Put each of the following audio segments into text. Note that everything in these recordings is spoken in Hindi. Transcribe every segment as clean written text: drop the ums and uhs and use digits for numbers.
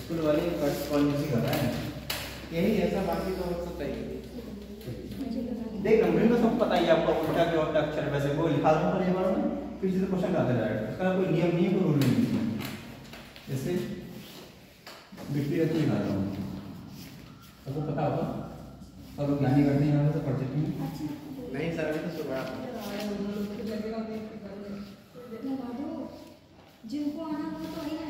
स्कूल वाले कॉल नहीं कर रहा है यही ऐसा, बाकी तो सब सही है। देख नंबर तो सब पता ही आपको, उल्टा के उल्टा अक्षर वैसे वो लिखा दूं पर ये बार में फिर से क्वेश्चन आते जाएगा, इसका कोई नियम नहीं है, कोई रूल नहीं है। जैसे व्यक्तिगत लिखा रहा हूँ, सबको पता होगा, सब लोग ज्ञानी करते हैं यहाँ से पढ़ सकते हैं। नहीं सर अभी तो सुबह जिनको आना हो तो आई है।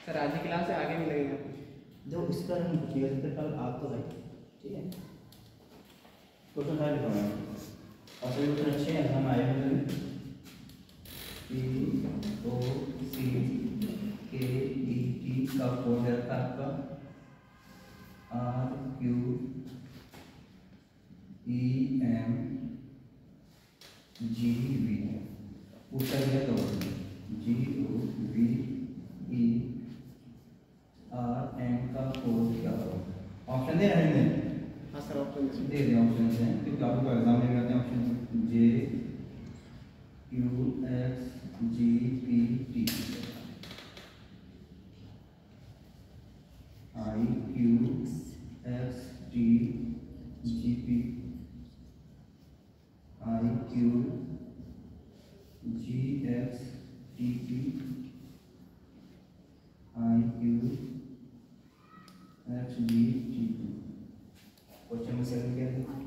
सर आज की क्लास से आगे भी लगेगा जो इस पर हम पूछिएगा, जब कल आप तो भाई ठीक है क्वेश्चन सारे लिखा है और सभी क्वेश्चन अच्छे हैं, हम आए हैं P O C K E T का कोड है आपका R Q E M G V उत्तर है तो G O V E R M का कोड क्या होगा? ऑप्शन दे रहे हैं? हाँ सर ऑप्शन दे दें, ऑप्शन हैं क्योंकि आपको एग्जाम में आते हैं option J Q X G P T I Q X T G P I Q G X T P I Q X G T P question में सेकंड क्या है?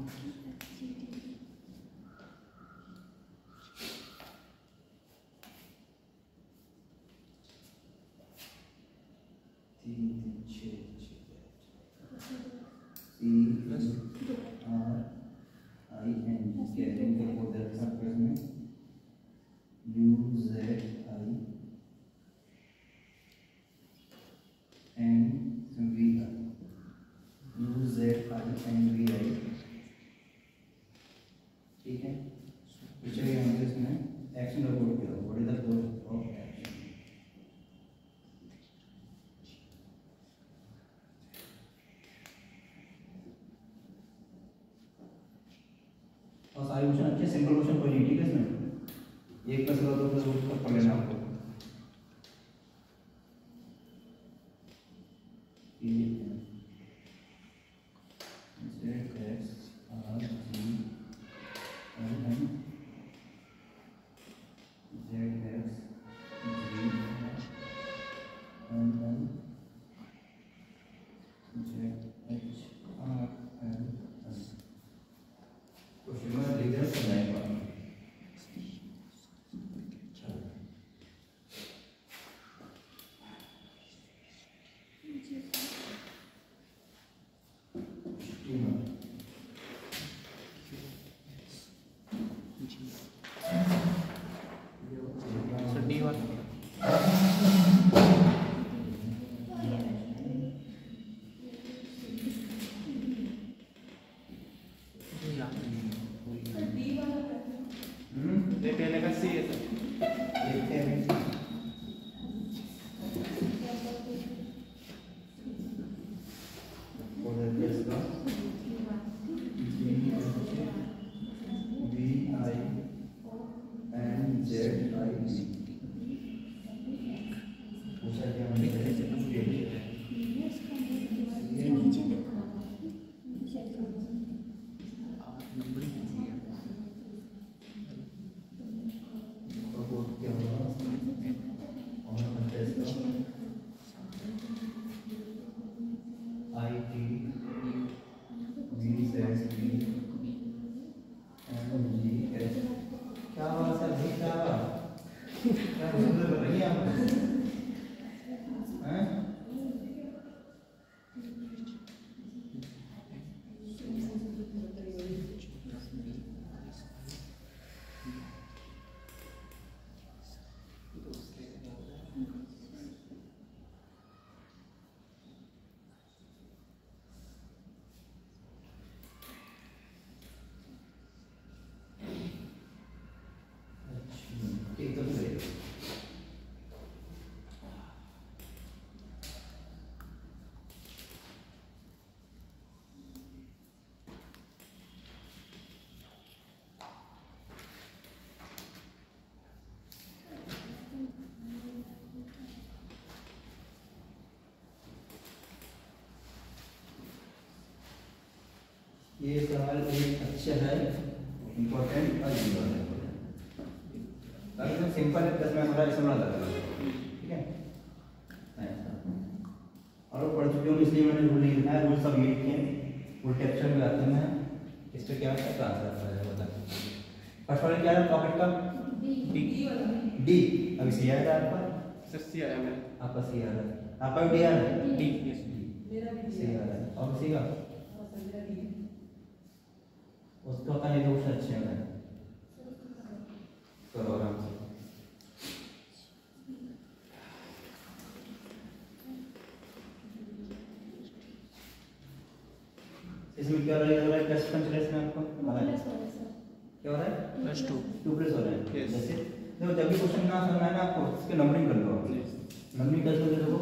ठीक है, पिछले इसमें एक्शन रिपोर्ट किया, what is the course of action. और सारे क्वेश्चन अच्छे सिंपल क्वेश्चन कोई नहीं, ठीक है इसमें 1 + 2 + 2 तक पढ़ लेना आपको। क्या क्वेश्चन कर रही है आप? हैं? एकदम सही। ये सवाल एक अच्छा है, इम्पोर्टेंट और जीवन है। एकदम सिंपल प्लस में हमारा इसमें बना था, ठीक है। ऐसा और पढ़ चुके हो इसलिए मैंने रूल लिखा है। रूल सब ये लिखे हैं, फुल टेक्सचर में आते हैं। इस पे क्या है ट्रांसफर है बता। फर्स्ट वाला क्या है टॉपिक का? डी। अब सी आ रहा है आपका? सर सी आया मैं आपका सी आ रहा है, आपका डी आ रहा है? डी यस सी आ रहा है। अब सी का उसका का ये दोस्त अच्छे हैं, करो आराम से। इसमें क्या रहेगा? प्लस कंसिडरेशन में आपको क्या हो रहा है? +2 2 हो रहा है। Yes. जैसे देखो जब भी क्वेश्चन ना समझ में आए ना आपको इसके नंबरिंग कर लो आप। नंबरिंग कर लो देखो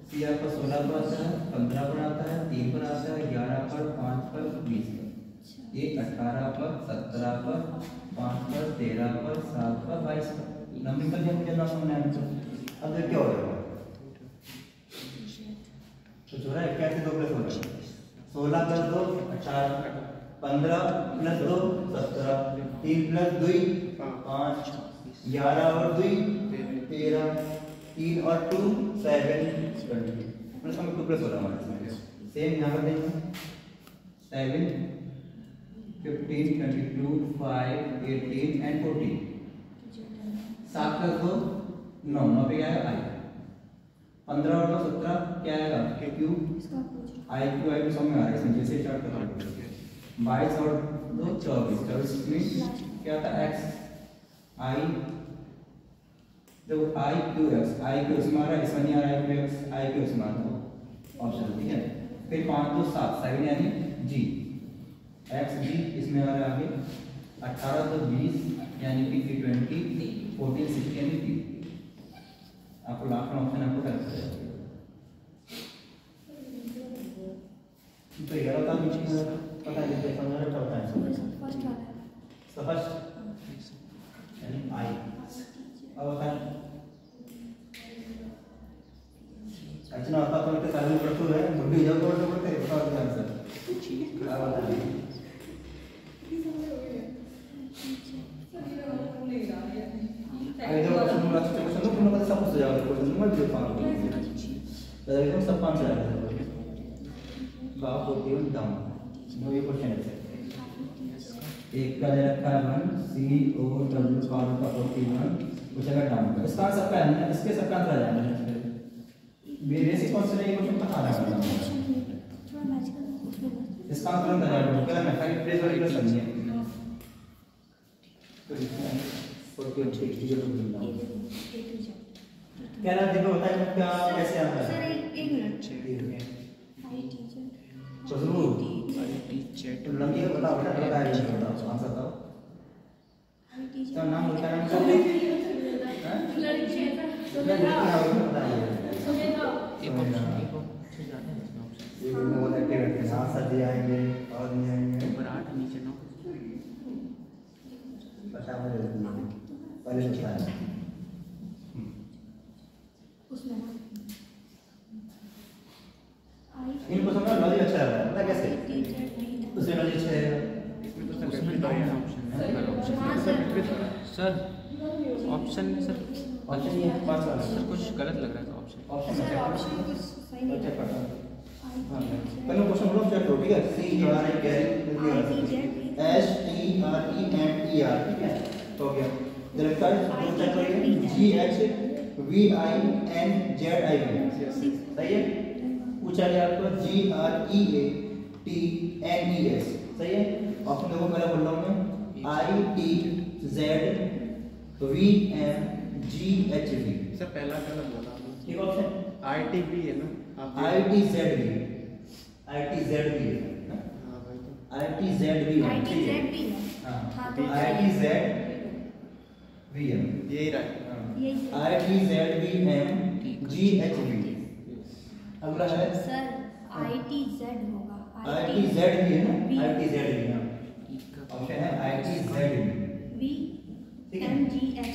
सी आपका 16 पर आता है, 15 पर आता है, 3 पर आता है, 11 पर, 5 पर, 20 पर। ये 18 पर, 17 पर, 5 पर, 13 पर, 7 पर, 22 पर। नंबरिंग कर दिया मुझे ना समझ में आया तो अब देखो क्या हो रहा है। तो जो रहा है क्या से 2 प्लस हो रहा है 16 प्लस 2 18, 15 प्लस 2 17, 3 प्लस 2 5, 11 और 2 13, 3 और 2 7 20 प्लस हमें 2 प्लस हो रहा है हमारे। सेम यहाँ पर देंगे 7 15 22 5 18 एंड 14। 7 प्लस 2 9, 9 पे क्या आएगा आई। 15 और 2 17 क्या आएगा क्यू आई क्यू आई समझ में आ रहा है इसमें जैसे स्टार्ट कर रहा हूँ। 22 और 2 24, 24 में क्या था एक्स आई। देखो आई क्यू इसमें आ रहा है, इसमें नहीं आ रहा है क्यू एक्स आई क्यू इसमें आ रहा है ऑप्शन, ठीक है। फिर 5 2 7 7 यानी जी एक्स जी इसमें आ रहा है आगे। 18 तो 20 यानी कि 20, 14 16 यानी 3। आपको लास्ट में ऑप्शन आपको टाइप करेगा तो 11 का पता नहीं कैसा होगा तो बताएं फर्स्ट वाला तो फर्स्ट यानी आई। अब बताएं अच्छा ना आता तो इतने सारे पढ़ते हैं बुढ़ी जाओ तो पढ़ते हैं बताओ आंसर क्या बताएं। अगर जब क्वेश्चन नंबर अच्छे क्वेश्चन तो तुम लोग सब कुछ जाओगे क्वेश्चन नंबर जो पास तो एकदम सब पांच आ जाएगा बाप होती है डाउन नो ये क्वेश्चन है एक का दे रखा है 1 सी ओ डब्ल्यू पावर का 41 पूछेगा डाउन इसका आंसर क्या है इसके सबका आंसर आ जाएगा बेसिक कॉन्सेप्ट है ये क्वेश्चन पता आ रहा है इसका आंसर बता रहा है मैं खाली प्रेस और प्लस नहीं है तो क्या ना देखो बताइए क्या कैसे आता है सर एक मिनट हाय टीचर तो लंबी का बताओ बेटा बता रही है बताओ आंसर बताओ हाय टीचर तो नाम क्या नाम क्या है लड़की है सर बताइए एक ऑप्शन ये बहुत एक्टिव रहते हैं हां सर जी आएंगे और नहीं आएंगे ऊपर 8 नीचे 9 पता मुझे पहले से बताया उसमें ना इनको समझ लॉजिक अच्छा लग रहा है पता कैसे उससे लॉजिक अच्छा है इसमें तो सर विपरीत आ गया ऑप्शन सर ऑप्शन में सर ऑप्शन ये पांच वाला सर कुछ गलत लग रहा है ऑप्शन ऑप्शन ऑप्शन कुछ सही नहीं चेक करता हूं हां पहले क्वेश्चन बोलो चेक करो ठीक है C R A carry S T R E and E R ठीक है हो गया जरा कर दो चेक करिए GHVINZIV सही है। पूछा गया आपको GREATNES सही है। ऑप्शन देखो पहले बोल रहा हूं मैं ITZVMGHV सर पहला बोला ठीक ऑप्शन ITV है ना ITZV ITZV है ना हाँ भाई तो ITZV ITZ भी है हाँ था तो ITZVM यही रहा यही ITZVMGHV अगला है सर ITZ होगा ITZ भी है ना ITZ भी हाँ ऑप्शन है ITZ V ठीक है। MGH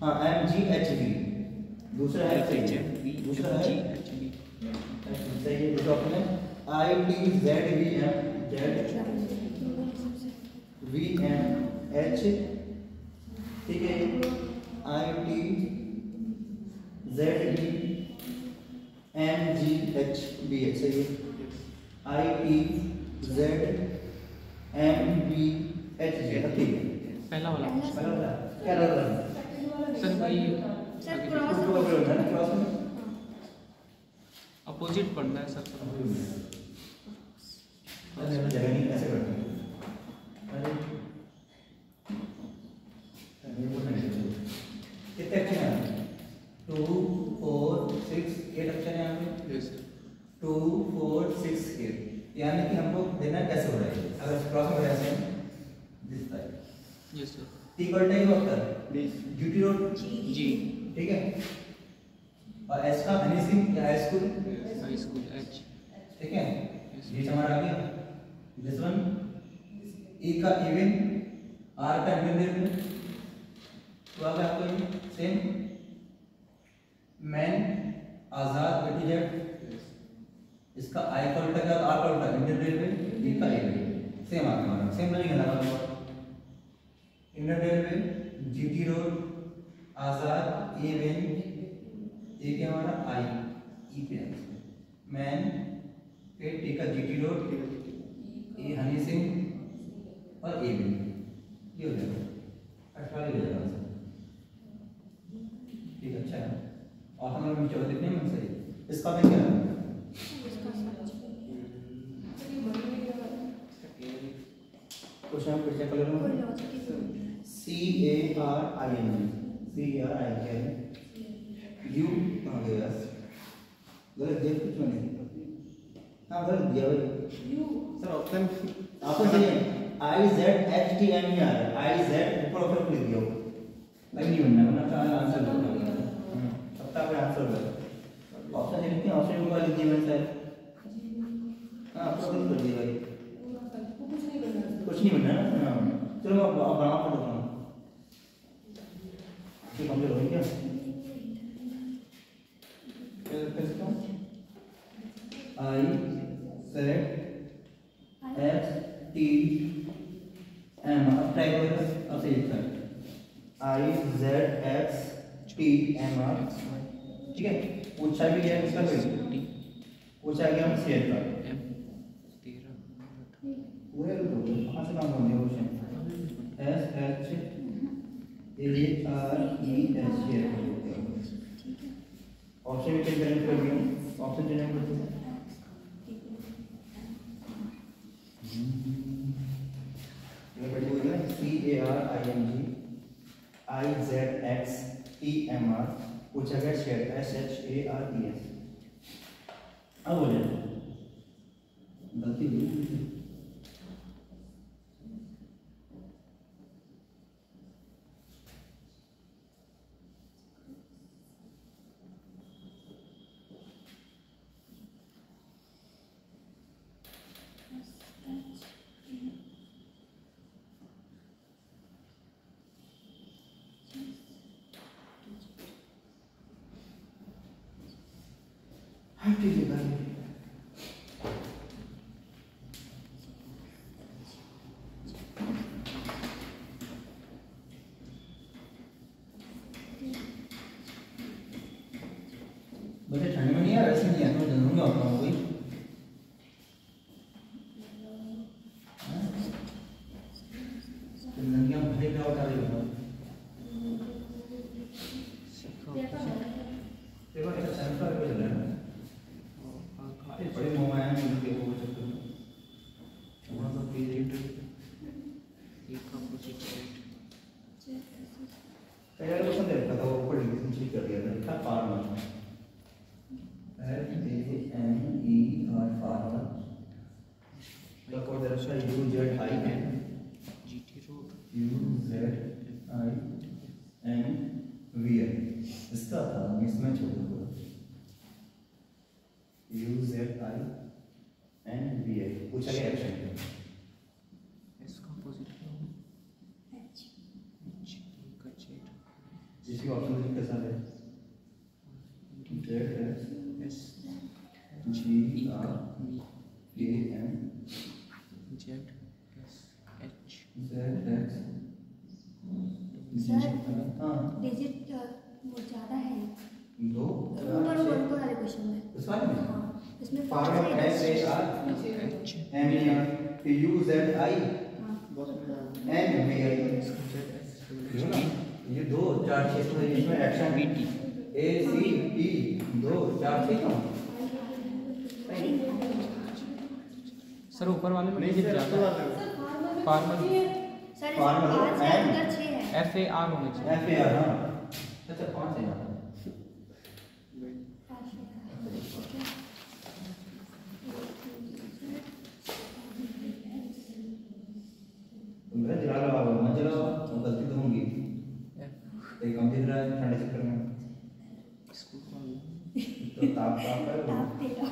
हाँ MGHV दूसरा है दूसरा है सही है। दूसरा ऑप्शन है ITZVMVMH ठीक है। ITZVMGHV सही है। ITZMVHG ठीक है। पहला वाला पहला वाला क्या लग रहा है सर भाई सर टू क्रॉस टू का प्रयोग है ना क्रॉस में अपोजिट पढ़ना है सर अरे जगह नहीं ऐसे करते हैं अरे कितने अक्षर हैं 2 4 6 8 अक्षर हैं यहाँ पे 2 4 6 8 यानी कि हमको देना कैसे हो रहा है अगर क्रॉस में ऐसे this type yes sir T equal to होता है ड्यूटी रोड जी ठीक है। और एस का हनीसिंग या high school high school H ठीक है। ये हमारा आ गया दिस वन ई का इवन आर का इंटरनेट तो आ गया आपको ये सेम मैन आजाद एटीजेड इसका आई का उल्टा क्या आर का उल्टा इंडियन रेलवे ई का इवन सेम आ गया सेम नहीं है ना इंडियन रेलवे जीटी रोड आजाद इवन ये क्या हमारा आई ई पे मैन फिर टी का जीटी रोड ये हनी सिंह और ए बी ये हो जाएगा 18 हो जाएगा ठीक अच्छा है। और हम लोग नीचे देखने में सही इसका भी क्या है क्वेश्चन फिर चेक कर लो CARIN यू कहाँ गया गलत देख कुछ नहीं हाँ गलत दिया भाई सर ऑप्शन आपको चाहिए IZHTMER IZ ऊपर ऊपर लिख दिया नहीं नहीं बनना वरना का आंसर होगा सबका आपका आंसर होगा ऑप्शन लिखते हैं ऑप्शन ऊपर लिख दिया मैंने सर हाँ आपको गलत कर दिया भाई कुछ नहीं बनना ना हाँ चलो आप बना पड़ दो ठीक कंप्लीट हो गया I Z H T M अब टाइप करो अब सही लिखा है I Z X T M R ठीक है। पूछा भी गया इसका कोई पूछा गया हम शेयर का एम 13 वो है तो कहां से काम होंगे question S H A R E S share option में चेंज करने कर दिया ऑप्शन चेंज कर दिया CARING IZXTMR पूछा गया शेयर SHARES अब हो जाए गलती हुई हाँ ठीक है भाई बच्चे ठंड में नहीं है वैसे नहीं है तो जनूंगा होता हूँ कोई नंगियाँ भले क्या उठा रही हो Z I N GT road U Z I N V I इसका था इसमें छोड़ दो U Z I N V I पूछा गया एक्शन इसका अपोजिट क्या होगा? H H का Z जिसकी ऑप्शन कैसा है Z S G E का R V A N Z S H Z X sir हाँ डिजिट वो ज़्यादा है दो ऊपर ऊपर वाले क्वेश्चन में इस वाले में हाँ इसमें form of S A R H M E R U Z I हाँ N V I Z ना ये दो चार छह तो इसमें action V T A C T दो चार छह ना सर ऊपर वाले में डिजिट ज़्यादा है फार्मर सर Farmer, आज से and- अंदर 6 है F A R होना चाहिए F A R हाँ अच्छा कौन से यहाँ मेरा जला लगा हुआ मैं जला गलती तो होंगी एक कम दिख रहा है ठंडे चक्कर में स्कूल वाला तो ताप ताप कर ताप तेरा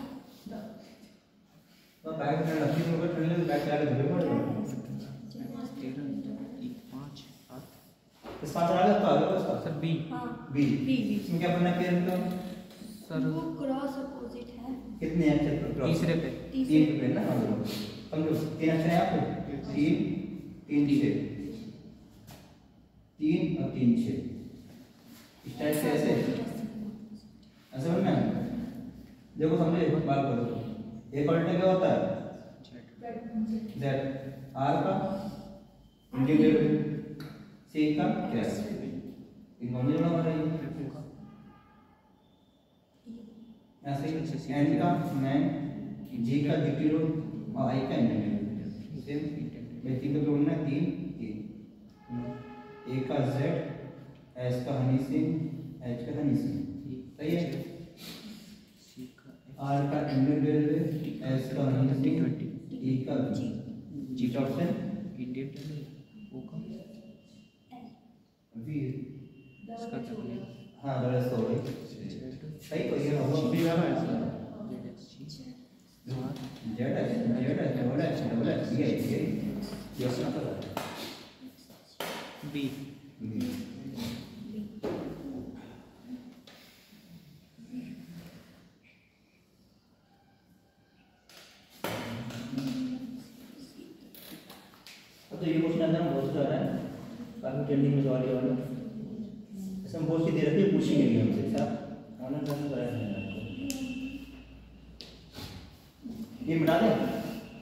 तो बैग में रखी तो ठंडे लगे बैग चला के धुले पड़ 13 E 5 8 इस पास आ गया तो आ गया उसका सर B हाँ बी बी इसमें क्या बनना पेयर का सर वो क्रॉस अपोजिट है कितने अक्षर पर तीसरे पे तीन पे ना हाँ समझो तीन अक्षर हैं आपके तीन तीन छः तीन और तीन छः इस टाइप से ऐसे ऐसे बनना है देखो समझे एक बार करो एक अल्टर क्या होता है Z R का इंटीग्रेट C का क्रॉस इन कौन जोड़ा हो रहा है ऐसे ही N का मैन G का GT रोड और I का इंटीग्रेट सेम मैं तीन का जोड़ना है तीन A का Z S का हनी सिंह H का हनी सिंह सही है C का R का इंडियन S का हनी सिंह E का G का ऑप्शन इंडियन टेबल O का V इसका क्या बनेगा हाँ दरअसल हो गई सही तो ये होगा B वाला है B तो ये क्वेश्चन अंदर बहुत सारा है काफी ट्रेंडिंग में सवाल ये वाला ऐसे हम बहुत सी दे रखी है पूछेंगे नहीं हमसे साहब ऑनलाइन रन कराया है आपको ये मिटा दें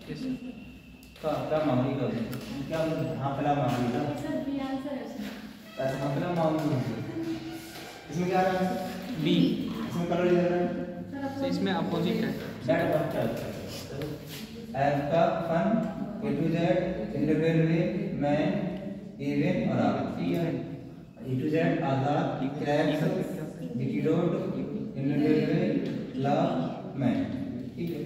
कैसे क्या मांगी का क्या हाँ पहला मांगी था सर बी आंसर है ऐसा हाँ पहला मांगी इसमें क्या आ रहा है B इसमें कलर ये रहा है तो इसमें अपोजिट है दैट वन एफ का फन ए टू जेड इंटरवेल वे मैन इवन और आर ठीक है ए टू जेड आजाद क्रैक्स डिटी रोड इंटरवेल वे लव मैन ठीक है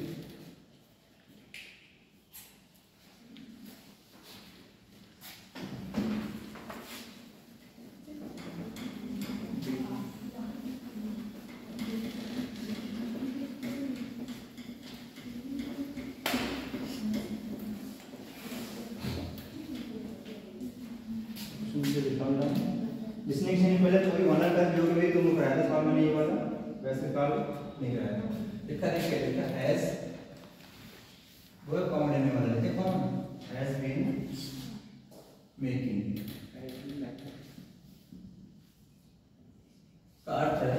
जिसने किसी ने पहले कोई ऑनर कर जो भी तुम कराया था सवाल मैंने ये वाला वैसे कॉल नहीं कराया था लिखा है क्या लिखा एस वो कौन लेने वाला है कौन हैज बीन मेकिंग का अर्थ है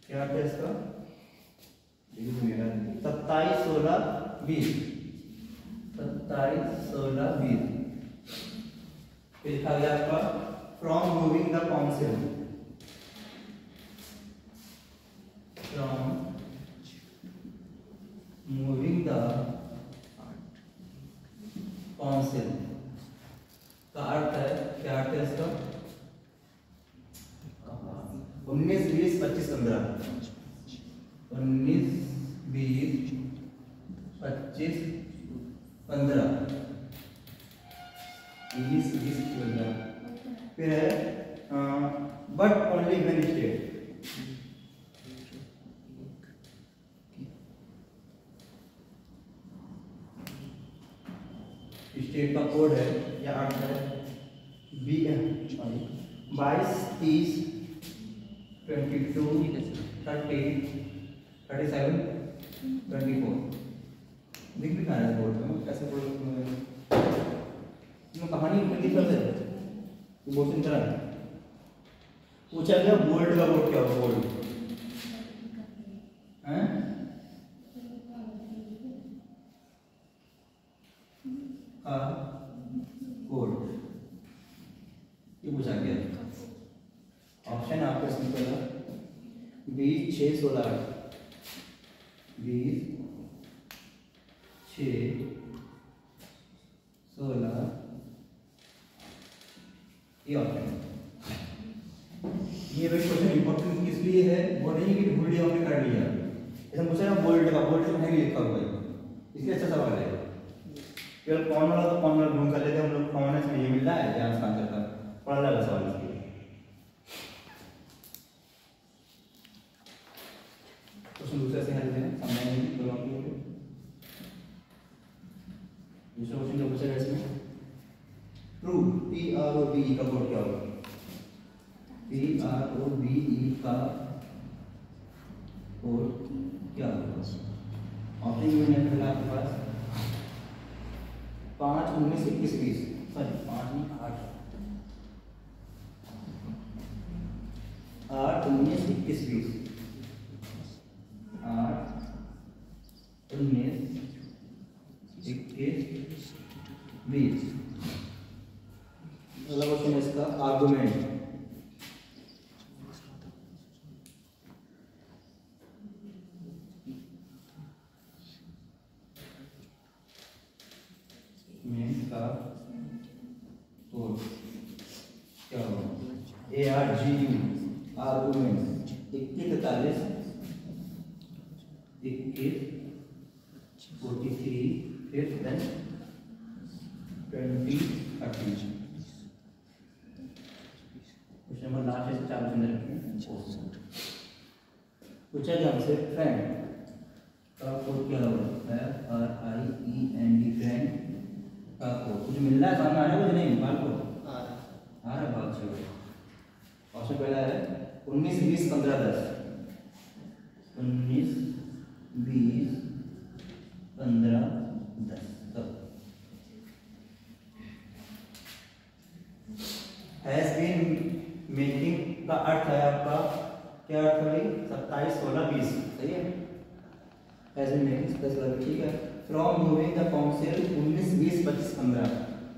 क्या अर्थ है इसका 27 16 20 27 16 20 लिखा गया आपका from moving the council from moving the council का अर्थ है क्या अर्थ है इसका 19 20 25 15 19 20 20 20 12। फिर है but only when state, state का कोड है या अर्थ है 22 30 22 30 37 24। दिख भी कहाँ है बोर्ड में, कैसे बोर्ड में कहानी लिखी कर दे बोर्ड से निकला पूछा गया बोल्ट का कोड क्या होगा, बोल्ट हैं का कोड ये पूछा गया। ऑप्शन आपको इसमें पहला 20 6 16 20 6 16 ये ऑप्शन है। ये भाई क्वेश्चन इंपॉर्टेंट किस लिए है, वो नहीं कि भूल लिया हमने कर लिया, ऐसा पूछा ना बोल्ट का, बोल्ट में है लिखा हुआ है, इसलिए अच्छा सवाल है। केवल कौन वाला तो कौन वाला ढूंढ कर लेते हैं हम लोग, कौन है इसमें ये मिल रहा है यहाँ से आंसर का बड़ा लगा सवाल इसलिए। क्वेश्चन दूसरे से हल है सामने नहीं तो आप लोग दूसरा क्वेश्चन जो पूछा है इसमें ट्रू PROVE का कोड क्या होगा, PROVE का कोड क्या होगा। ऑप्शन में है पहला आपके पास 5 19 21 20, सॉरी 5 नहीं 8 19 21 20 8 19 21 20। अगला क्वेश्चन है इसका आर्गुमेंट, का कोड क्या होगा, ARGU आर्गुमेंट 21 43 21 43 फिर 20 30। क्वेश्चन नंबर लास्ट है 4 अंदर रखें। पूछा गया हमसे फ्रेंड का कोड क्या होगा, FRIEND फ्रेंड का कोड कुछ मिल रहा है सामने आ रहा है कुछ नहीं, बाल को आ रहा बहुत अच्छी बात। ऑप्शन पहला है 19 20 15 10, 19 20 15 10। हैज बीन मेकिंग का अर्थ है आपका क्या अर्थ है, 27 16 20 सही है। हैज बीन मेकिंग 27 16 ठीक है। From moving the council 19 20 25 15,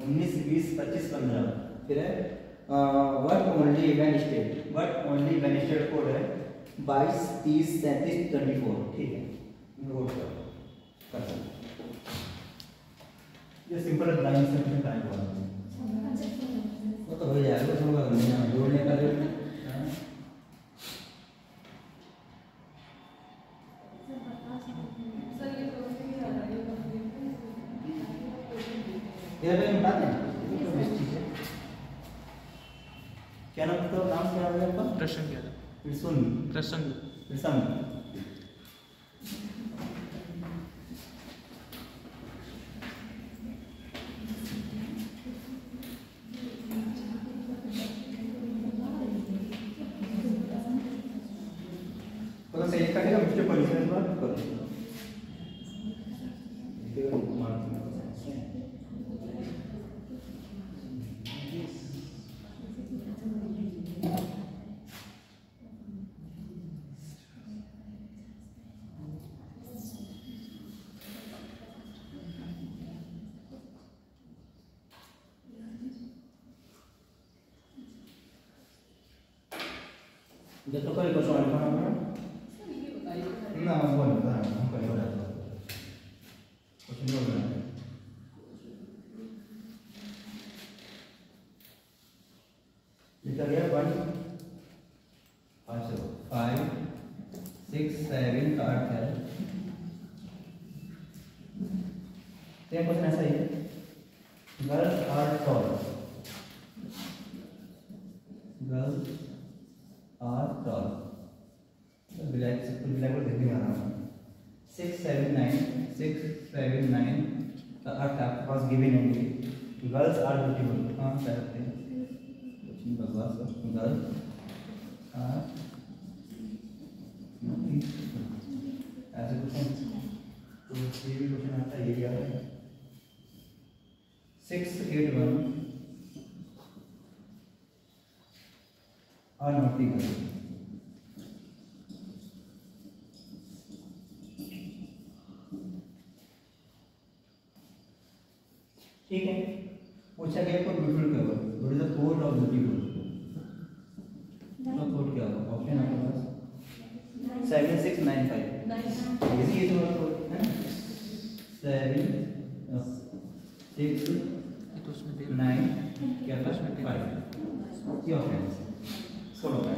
19 20 25 15। फिर है what only when state, what only when state code है 22 30 37 24 ठीक है। नोट कर ये सिंपल लाइन से में टाइम हुआ वो तो हो जाएगा, तो होगा नहीं जोड़ने का जो ये भी बताते हैं क्या नाम, तो नाम क्या है आपका, प्रश्न क्या था, प्रसन्न प्रसन्न। तो सही करेगा मिस्टर परिचय बात करो जब तो कोई क्वेश्चन आना है ना हम बोल रहा हूं, हम कोई बोल रहा हूं क्वेश्चन बोल रहा है लिखा गया 1 5 6 7 का अर्थ है। तो क्वेश्चन ऐसा ही है girls are tall, girls are tall. Black board देखने आ रहा हूँ। 6 7 9 का अर्थ आपके पास गिवन है। गर्ल्स आर ब्यूटीफुल, हाँ कह सकते हैं, बकवास गर्ल्स आर ऐसे कुछ है तो ये भी क्वेश्चन आता है, ये क्या है 6 8 1 आर नॉटी गर्ल। ठीक है, पूछा गया को ब्यूटीफुल क्या होगा, what is the code of beautiful, तो कोड क्या होगा, ऑप्शन आपके पास 7695 इजी है, तो कोड है 7 6 9 क्या प्लस 5 ये ऑप्शन सोलो है।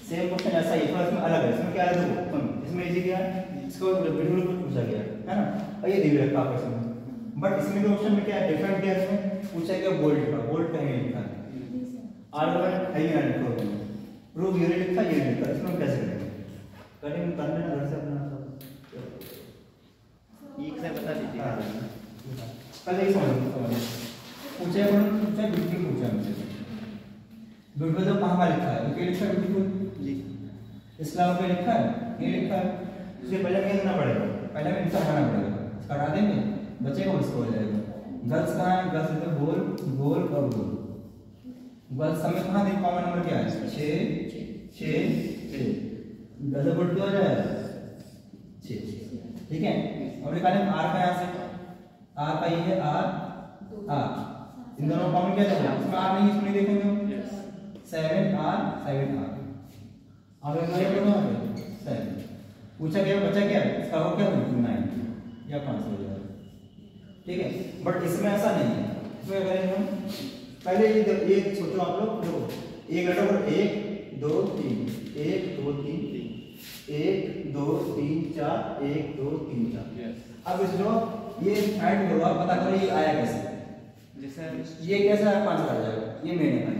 सेम क्वेश्चन ऐसा ही थोड़ा इसमें अलग है, इसमें क्या है देखो, इसमें इजी क्या है, इसको ब्यूटीफुल पूछा गया है ना, और ये दिया रखा आपस में, बट इसमें जो ऑप्शन में क्या है डिफरेंट क्या है, इसमें पूछा गया बोल्ड का, बोल्ड कहीं नहीं लिखा है, R1 है ही ना लिखा है, प्रूफ ये लिखा है, ये लिखा है, इसमें हम कैसे करेंगे, करेंगे कर लेना घर से अपना सब एक से बता दीजिए। पहले ये समझ पूछा बिल्कुल पूछा हमसे बिल्कुल तो कहाँ का लिखा है, क्या लिखा है बिल्कुल जी, इस्लाम पे लिखा है, ये लिखा है, इसलिए पहले क्या करना पड़ेगा, पहले में इनका हटाना पड़ेगा, इसका हटा देंगे बचेगा उसको हो जाएगा। गर्ल्स कहाँ है, गर्ल्स तो गोल गोल और गोल, गर्ल्स समय कहाँ देखो कॉमन नंबर क्या है 6 6 6, गर्ल्स बोल क्या हो जाएगा 6, ठीक है। और निकालें आर का यहाँ से, आर का ये है आर आर, इन दोनों कॉमन क्या देखेंगे, इसमें आर नहीं इसमें देखेंगे 7 आर 7 आर, आगे हमारे क्या होगा 7, पूछा गया बचा क्या है, इसका हो क्या 9 या 5 हो जाएगा, ठीक है। बट इसमें ऐसा नहीं है, इसमें अगर हम पहले ये सोचो आप लोग, देखो एक लेटर पर 1 2 3 1 2 3 1 2 3 4 1 2 3 4, अब इसको ये ऐड करो, आप पता करो ये आया कैसे, जैसे ये कैसे आया 5 आ जाएगा, ये मेन है।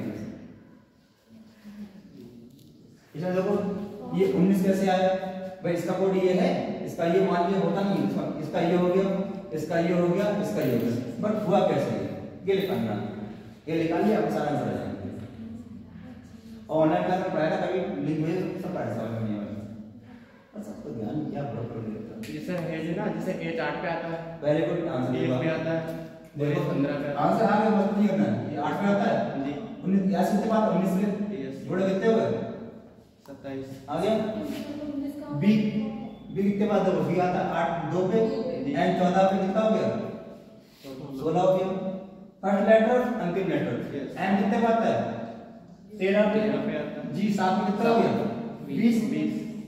इसमें देखो ये 19 कैसे आया भाई, इसका कोड ये है, इसका ये मान लिया होता नहीं, इसका ये हो गया, इसका ये हो गया, इसका ये हो गया, बट हुआ कैसे ये लिखना, ये निकाल लिया आप सारा आंसर आ जाएगा। और ऑनलाइन क्लास में पढ़ाया था कभी लिंक भेज सब पढ़ा समझ में नहीं आया, और सबको ध्यान क्या बड़ा कर देता ये सर है जो ना, जैसे H 8 पे आता है, पहले कोई आंसर 1 पे आता है, देखो 15 पे आंसर आ गया, मत नहीं करना है, ये 8 पे आता है जी 19 या कितने बात 19 से जोड़े कितने हो गए 27 आ गया। बी बी कितने बात देखो, बी आता है 8 2 पे, एन 14 पे कितना हो गया 16 हो गया। फर्स्ट लेटर अंतिम लेटर, एन कितने बात है 13 पे आता है, जी 7 में कितना हो गया 20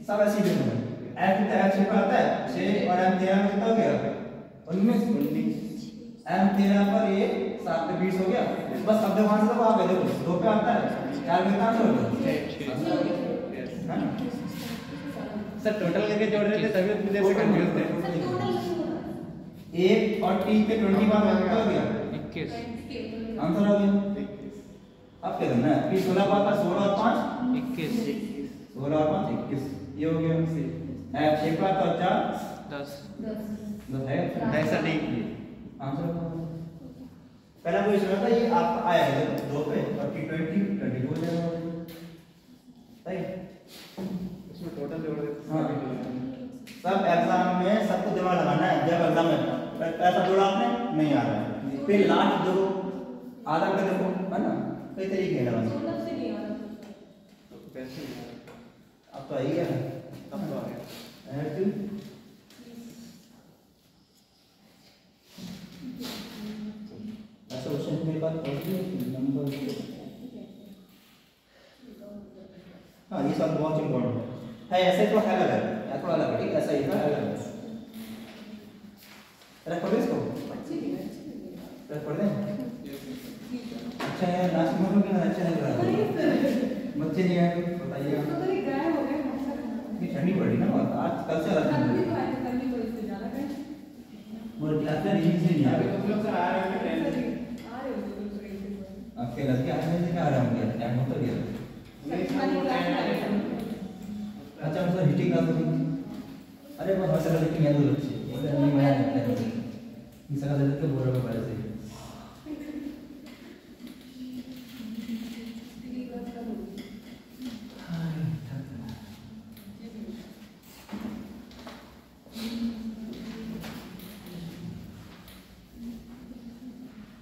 सब ऐसे ही देखो, एन कितना एन पे आता है 6 और एन 13 में कितना हो गया 19 एन 13 पर ये 7 पे 20 हो गया, बस शब्द वहां से तो आ गए, देखो 2 पे आता है 4 में कितना हो गया सर टोटल करके जोड़ रहे थे तभी मुझे से कंफ्यूज थे। 1 और 3 पे 20 बार कितना हो गया 21 आंसर हो गया। अब क्या करना है, फिर 16 बार 16 और 5 21 16 और 5 21 ये हो गया, है 6 बार तो 4 10 है ऐसा नहीं आंसर पहला क्वेश्चन था ये आपका आया है 2 पे और 20 22 हो जाएगा सही। इसमें टोटल जोड़ देते हाँ सब एग्जाम में सबको दिमाग लगाना है, जब एग्जाम में पैसा जोड़ा आपने नहीं आ रहा है, फिर लास्ट दो आधा पे देखो है ना, कई तरीके हैं लगाने तो पैसे अब तो आई है ना, अब तो आ गया। ऐसा क्वेश्चन मेरे पास नंबर, हाँ ये सब बहुत इम्पोर्टेंट है, ऐसे तो है अलग है, थोड़ा अलग है, ठीक ऐसा ही था अलग है। रेकॉर्ड इसको रेकॉर्ड दें, अच्छा है लास्ट में कि अच्छा लग रहा है, बच्चे नहीं आए तो बताइएगा, ये ठंडी पड़ी ना बहुत, आज कल से रात में वो क्लास में रिलीज नहीं आ रही, तुम लोग सर आ रहे हैं ट्रेन से, आपके लड़के आने से क्या आ रहा हूँ, टाइम हो तो गया निकाल दो। अरे वो हर जगह लिखी मैं तो अच्छी ये नहीं मैं नहीं इस जगह लिख के बोल रहा हूं पहले से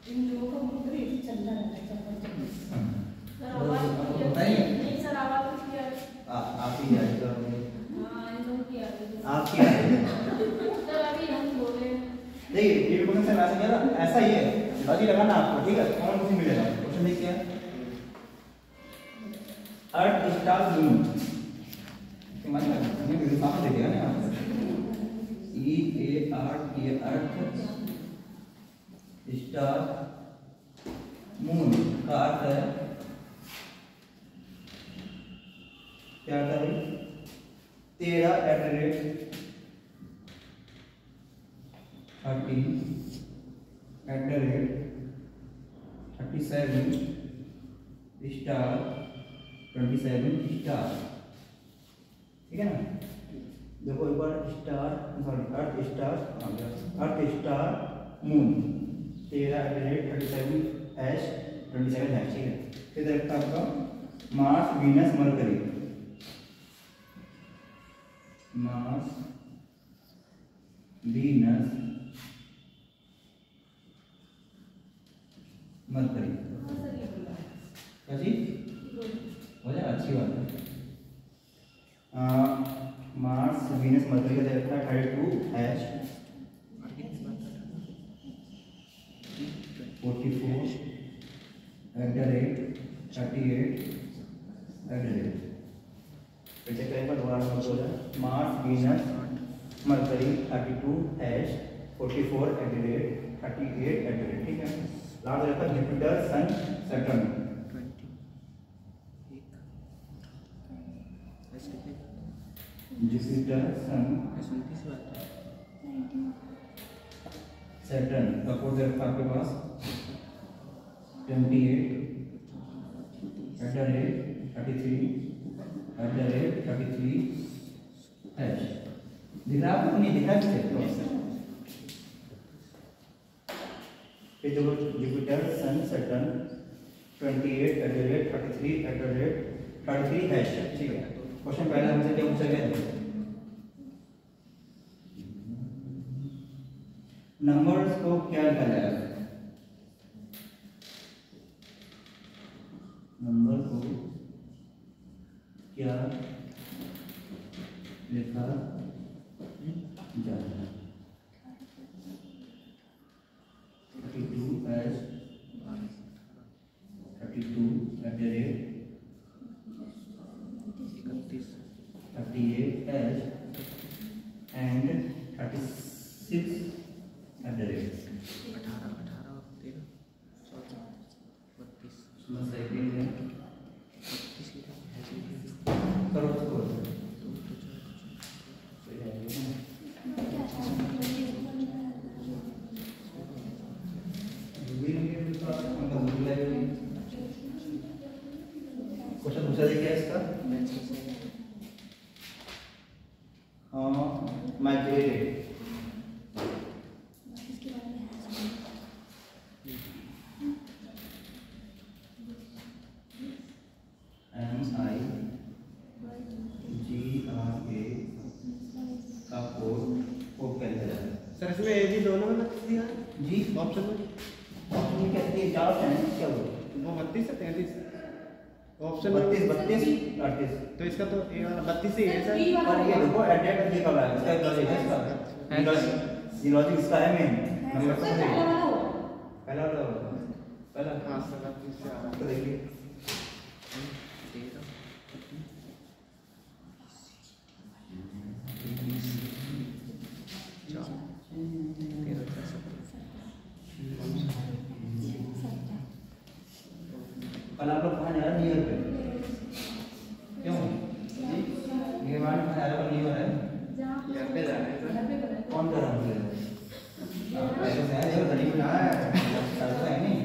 इन लोगों का मुंह भी चलता रहता है। सर आवाज क्या आप ही याद करोगे आप है? क्या सर अभी हम बोले देखिए ये क्वेश्चन से मैसेज है ना ऐसा ही है बाकी लगाना आपको ठीक है कौन कुछ मिलेगा क्वेश्चन देखिए अर्थ स्टार मून मतलब ये भी साफ दे दिया ना ई ए आर ये अर्थ स्टार मून का अर्थ है क्या था भाई 13 at the rate 30 at the rate 37 star 27 star ठीक है ना देखो एक बार star sorry earth star moon 13 at the rate 37 H 27 है ठीक है फिर देखता आपका Mars Venus Mercury Mars Venus Mercury क्या चीज हो जाए अच्छी बात है मार्स वीनस मरकरी का देखता है 32 H 44 at the rate 38 at the rate वैसे कहीं पर दोबारा नोट हो जाए Mars Venus mercury 32 H 44 at the rate 38 at the rate ठीक है लास्ट रहता है Jupiter sun Saturn Jupiter sun Saturn का कोड रहता है आपके पास 28 at the rate 33 at the rate 33 H दिख रहा है आपको नहीं दिख रहा है फिर देखो Jupiter sun Saturn 28 at the rate 33 at the rate 33 H ठीक है क्वेश्चन पहले हमसे क्या पूछा गया था नंबर्स को क्या लिखा जाएगा नंबर को क्या लिखा जाएगा 32 as 32 at the rate 38 as and 36 at the rate 18 second है करो उसको क्वेश्चन दूसरा देखिए इसका माइग्रेटेड सर इसमें ए बी दोनों में 32 दिया है जी ऑप्शन में ये कहती है चार ऑप्शन है क्या बोलो वो 32 है 33 ऑप्शन 32 32 38 तो इसका तो ए वाला 32 ही है सर और ये देखो एडेड ये कब है इसका लॉजिक है इसका ये लॉजिक इसका है मेन नंबर तो पहला वाला पहला हाँ सर 32 से आ रहा है तो देखिए कल आप लोग कहाँ जा रहे हैं न्यू ईयर पे क्यों ये मान कहाँ जा रहे हो न्यू ईयर है यहाँ पे जा रहे हैं सर कौन कर रहा है ऐसे से है ये गरीब ना है ऐसा है नहीं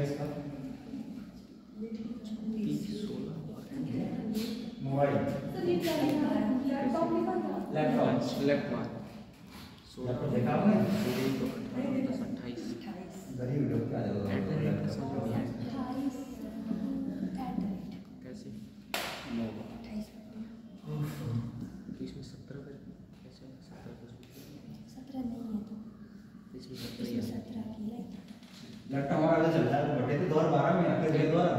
इसका? 16 मोबाइल सर ये क्या लिखा है? लैपटॉप लिखा था? लैपटॉप लेफ्ट वन लैपटॉप देखा आपने? 28 गरीब लोग क्या जरूरत एट द रेट का समझ नहीं आया 28 कैसे इसमें 17 पे कैसे 17 17 नहीं है तो इसमें इसमें 17 17 की है लैपटॉप हमारा आगे चलता है बटे तो 2012 में आके दे द्वारा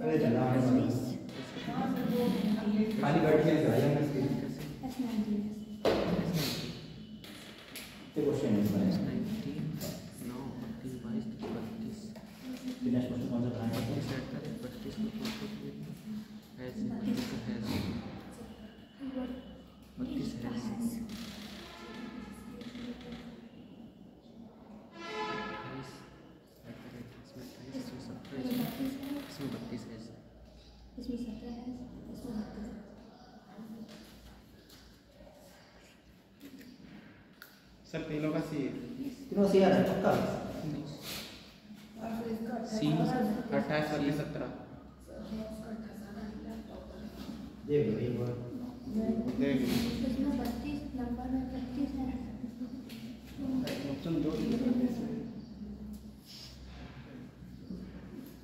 पहले चला हमारे खाली बैठ के कराया हमने इसकी S19 ये क्वेश्चन है इसमें 19 9 32 22 दिनेश क्वेश्चन कौन सा बनाया है 32 इसमें 17 है इसमें 32 सर तीनों का सी है। तीनों से यार है पक्का और फिर इसका सी 28 और 17 देख लो एक बार देख इसमें 32 नंबर में 32 है ऑप्शन 2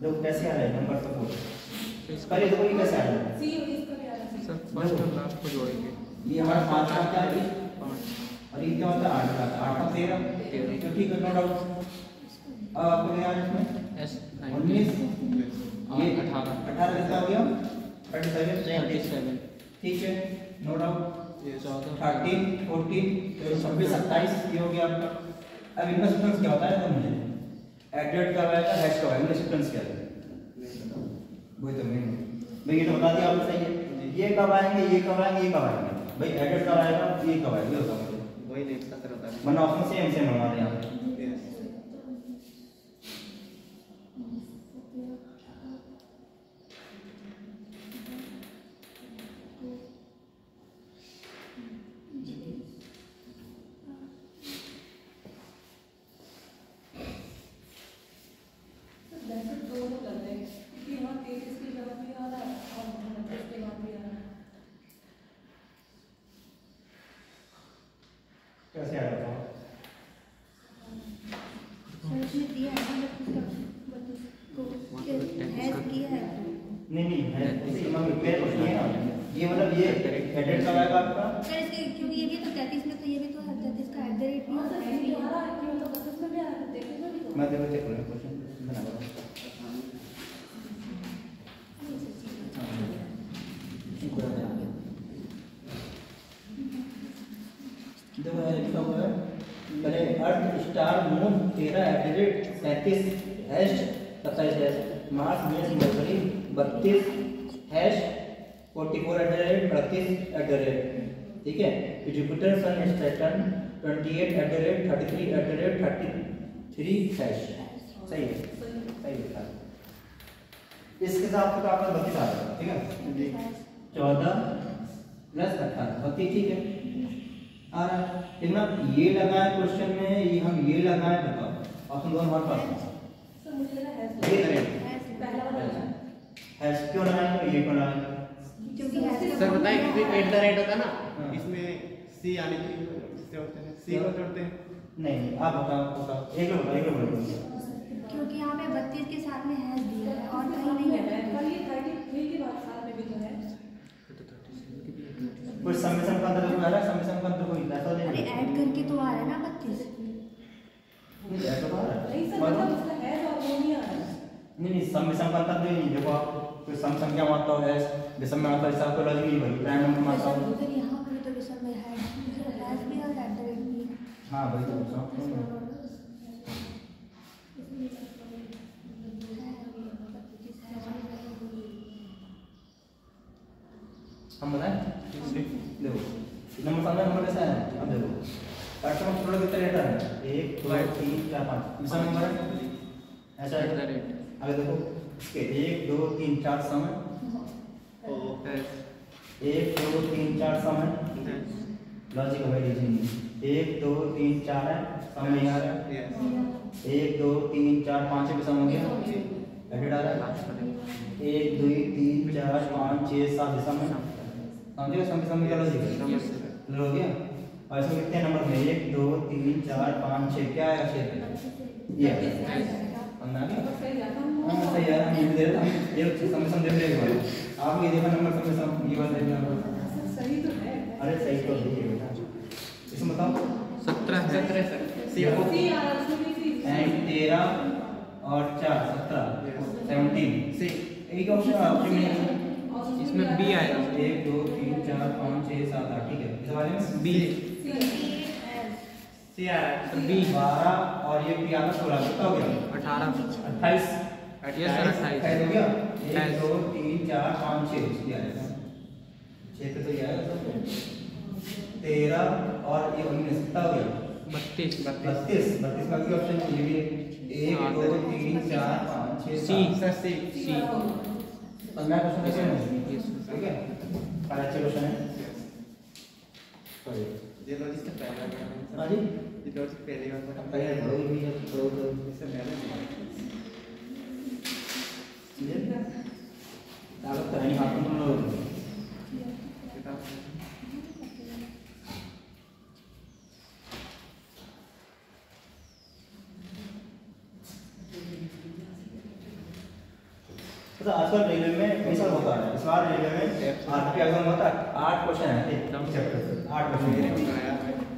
देखो कैसे आ रहा है नंबर सपोर्ट इसका पहले देखो ये कैसे आ रहा है सी और इसका क्या है? सर फर्स्ट और लास्ट को जोड़ेंगे ये हमारा 5 का क्या है 5 और ये क्या होता है 8 का 8 का 13 तो ठीक है नो डाउट अब आपको क्या है इसमें S 19 ये 18 18 कितना हो गया 37 37 ठीक है नो डाउट 14 13 14 26 27 ये हो गया आपका अब इनका सीक्वेंस क्या होता है तो मुझे एडेड कब आएगा हैश कब आएगा सीक्वेंस क्या है वही तो मैं ये तो बता दिया आपको सही है ये कब आएंगे ये कब आएंगे ये कब आएंगे भाई एडेड कब आएगा ये कब आएगा ये होगा मुझे वही नहीं पता रहता है। वरना ऑप्शन सेम सेम हमारे यहाँ पे Yes. वैसे दोनों कर रहे हैं क्योंकि यहाँ 33 के बाद भी आ रहा है और 29 के बाद भी आ रहा है। कैसे आ रहा था सर इसमें दिया है ना 32 को हैज किया है नहीं है इसी में मेरे क्वेश्चन है ना ये मतलब ये एडेड कब आएगा आपका सर इसके क्योंकि ये भी तो 33 में तो ये भी तो है 33 का @ भी हाँ सर है ये आ रहा है कि मतलब 32 में भी आ रहा है देखने में भी तो। मैं देखो चेक करूँ क्वेश्चन बना रहा देखो ये लिखा हुआ है पहले अर्थ स्टार मून 13 @ 37 27 मार्स मेष मरकरी 32 44 38 ठीक है जुपिटर सन सैटर्न 28 33 33 सही है सही लिखा है इसके साथ आपको आपका 32 आ जाएगा ठीक है 14 प्लस 18 32 ठीक है आ रहा है लेकिन अब ये लगाए क्वेश्चन में ये हम ये लगाए बताओ ऑप्शन दोनों हमारे पास है सर मुझे लगा है ये करें पहला वाला हैश क्यों लगाएंगे ये क्यों लगाएंगे क्योंकि हैज सर बताएं कि एट द रेट होता ना हाँ। इसमें सी आने की इससे होते हैं सी को जोड़ते हैं नहीं आप बताओ एक लोग बताओ क्योंकि यहाँ पे 32 के साथ में हैज दिया है और कहीं नहीं है पर ये 33 के बाद साथ में भी तो है। कोई समेशन का अंदर कोई आ रहा है समेशन का अंदर कोई ऐसा अरे नहीं ऐड करके तो आ रहा है ना 32 नहीं ऐसा तो आ रहा नहीं है सर मतलब उसका है और वो नहीं आ रहा है। नहीं समेशन का अंदर नहीं देखो आप कोई सम संख्या मानता हो है विषम में आता है इसका कोई लॉजिक नहीं भाई प्राइम नंबर मानता हो तो यहाँ पर तो विषय में हैज भी और @ भी हां भाई तो पूछो हम बताएं देखो नंबर सामने नंबर कैसा है अब देखो पार्ट में थोड़ा कितना लेटर है 1 2 3 4 5 विषम नंबर है ऐसा है अगर देखो इसके 1 2 3 4 समय 1 2 3 4 समय लॉजिक है रीजनिंग 1 2 3 4 है, सम में आ रहा है 1 2 3 4 5 पे सम हो गया, एडेड आ रहा है 1 2 3 4 5 6 7 सम में समझे, सम में चलो जी हो गया। और इसमें कितने नंबर में 1 2 3 4 5 6 क्या आएगा 6 ये समझा गया। हां सही है, हम ये दे रहे हैं, ये सम दे रहे हैं आप ये देखो नंबर सम ये वाला देखना सही तो है। अरे सही तो है बेटा, इसमें बताओ 17 है 17 सर सी यार सुनी सी एंड 13 और 4 17 17 सी एक ऑप्शन आपके में इसमें बी आएगा 1 2 3 4 5 6 7 8 ठीक है, इस वाले में बी सी आ रहा है सर बी 12 और ये पी आना 16 कितना हो गया 18 28 यस सर 28 हो गया 1 28 2 3 4 5 6 ये आएगा 6 पे तो ये आएगा सब 13 और ये 19 कितना हो गया 32 32 का भी ऑप्शन ये भी 1 2 3 4 5 6 सी 7 सर सी सी 15 क्वेश्चन ऐसे हैं यस ठीक है, और अच्छे क्वेश्चन है सॉरी ये लॉजिक से पहला वाला हाँ जी ये लॉजिक पहले वाला अब पहले पढ़ो भी है तो इससे पहले समझे ताकत तो है नहीं हाथ में तुम लोग किताब तो आजकल रेलवे में हमेशा होता है, इस बार रेलवे में आरपी एग्जाम होता है 8 क्वेश्चन है एक चैप्टर से 8 क्वेश्चन है,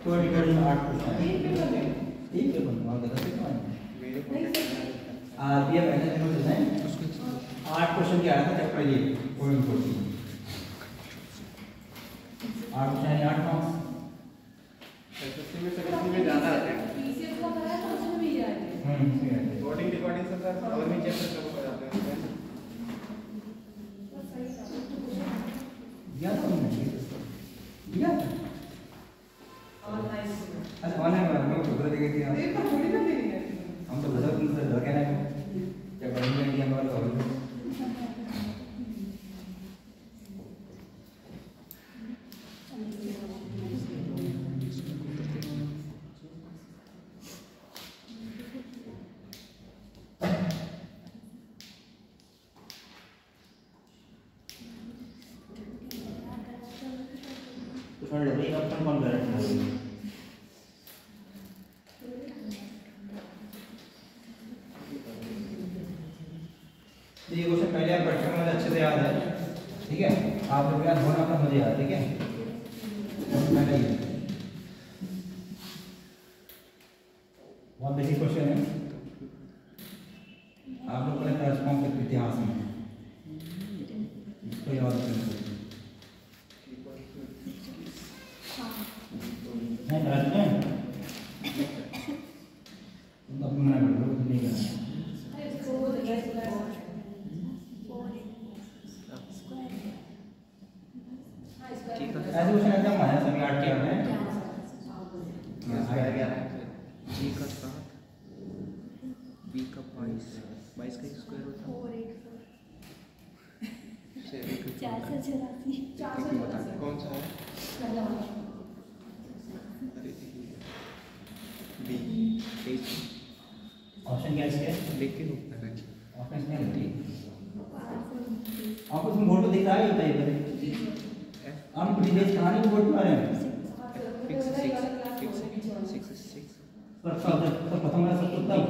कोई टिकट में 8 क्वेश्चन है ठीक है बनवा देता है मेरे को आरपीएफ ऐसे नोट है 8 क्वेश्चन की आया था चैप्टर ये कोई क्वेश्चन 8 क्वेश्चन है 8 मार्क्स एसएससी में सेकेंडरी में ज्यादा आते हैं पीसीएस का कराया तो उसमें भी जाएंगे। रिकॉर्डिंग से सर और भी चैप्टर कवर हो जाते हैं दिया था हमने दिया था ऑनलाइन अच्छा ऑनलाइन में लोग उधर देखे थे देखो थोड़ी ना देनी है। हम तो बजट में से लगे ना क्या बनी में इंडिया में वाला हो तो सुन ले भाई अपन कौन कर रहा है ये क्वेश्चन पहले आप पढ़ते हैं, मुझे अच्छे से याद है ठीक है, आप लोग याद होना अपना मुझे याद ठीक है पहले ये बहुत बेसिक क्वेश्चन है, आप लोग पढ़े ट्रांसफॉर्म के इतिहास में इसको याद रखना है ट्रांसफॉर्म अब मैं बोल रहा हूँ नहीं करना अरे इसको वो जगह से ठीक है ऐसे क्वेश्चन एकदम आया सभी 8 के आते हैं बी का 7 बी का 22 22 का स्क्वायर होता है कौन सा है बी ऑप्शन क्या है इसके लिख के होता है ऑप्शन क्या है आपको तुम बोर्ड पे दिख रहा है ये बताइए हम कुछ देश कहानी बोर्ड पे आ रहे हैं फिक्स 6 पर प्रथम वाला सब तो तब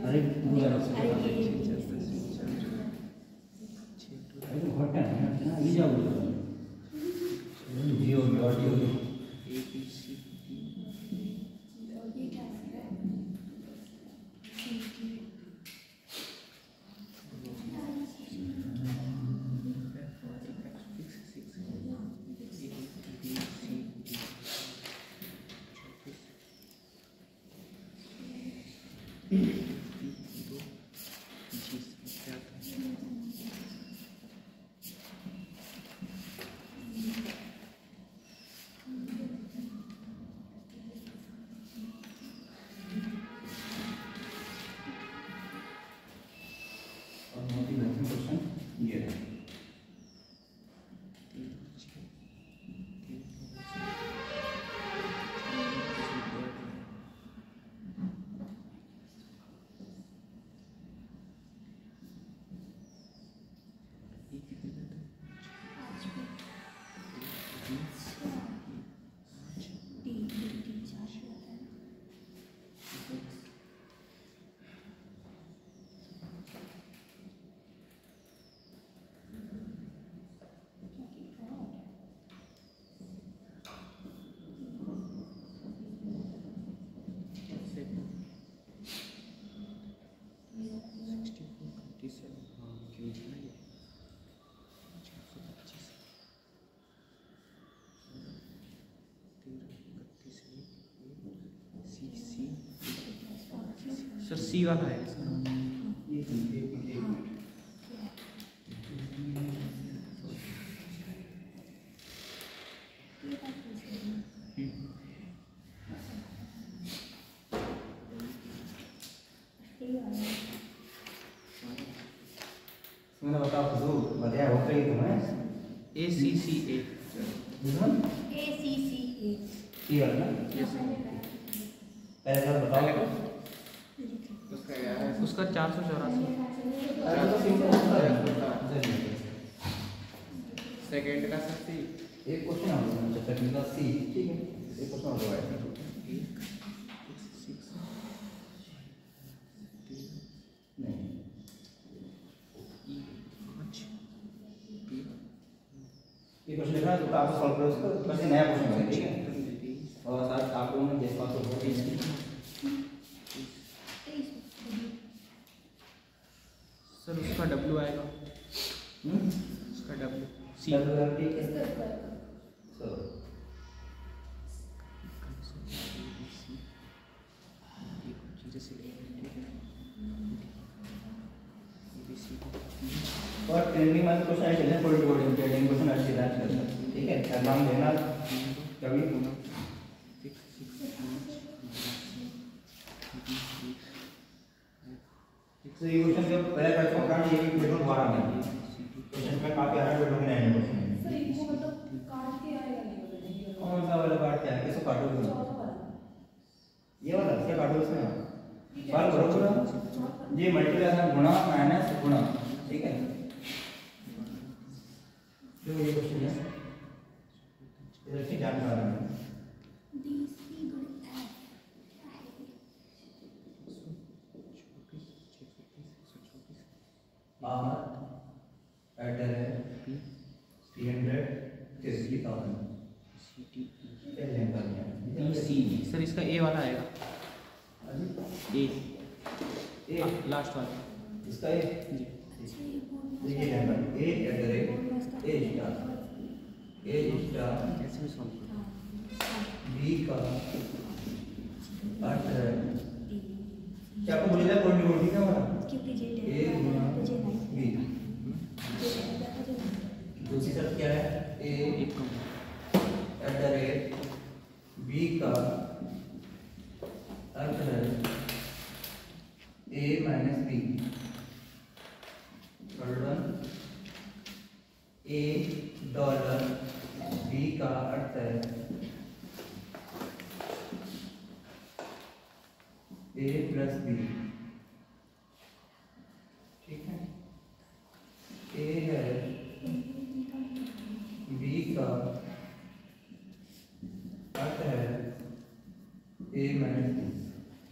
अरे पूरा अरे तो घटा है ना ये जाओ जियो ऑडियो A B C 25 से हाँ क्यों ना ये 425 सी सर सी वाला है सर ये मैंने बताओ हुजूर बताया होता ही तुम्हें ACCA दुश्मन ACCA ये वाला ना पहले का बताओ उसका 484 पहले तो सिंपल होता है सेकंड का सर सी एक क्वेश्चन और जब तक निकला सी ठीक है एक क्वेश्चन और है नहीं ये क्वेश्चन लिखा है तो आप सॉल्व करो इसको बस नया क्वेश्चन है ठीक है और साथ आप लोगों ने जैसा तो हो गई सर उसका W आएगा उसका W सी ठीक है सो और ट्रेनिंग में क्वेश्चन ऐसे हैं थोड़ी थोड़ी ट्रेनिंग क्वेश्चन अच्छी तरह से ठीक है एग्जाम देना कभी तो ये क्वेश्चन जब पहले करते हैं कारण ये भी बिल्कुल दोबारा नहीं क्वेश्चन में काफी आ रहा है बिल्कुल नहीं क्वेश्चन सर इनको मतलब काट के आएगा नहीं मतलब कौन सा वाला पार्ट क्या है किसको काटोगे चौथा वाला ये वाला क्या काटोगे इसमें बाल करो पूरा ये मल्टीप्लिकेशन गुणा माइनस गुणा ठीक है जो ये क्वेश्चन है इधर से जान पा रहे हैं DC गुणित F क्या है आर एडर है 330,000 पहले कर लिया सर इसका A वाला आएगा A ए लास्ट वाला इसका ए जी ये number A adder A star ऐसे भी सॉल्व करो बी का अर्थ है क्या आपको बोला था कौन डिवोट है हमारा क्योंकि जे ए गुना बी दूसरी शर्त क्या है ए एक कम एडर ए बी का अर्थ है A minus B third one A dollar B का अर्थ है ए प्लस बी ठीक है ए है बी का अर्थ है A minus B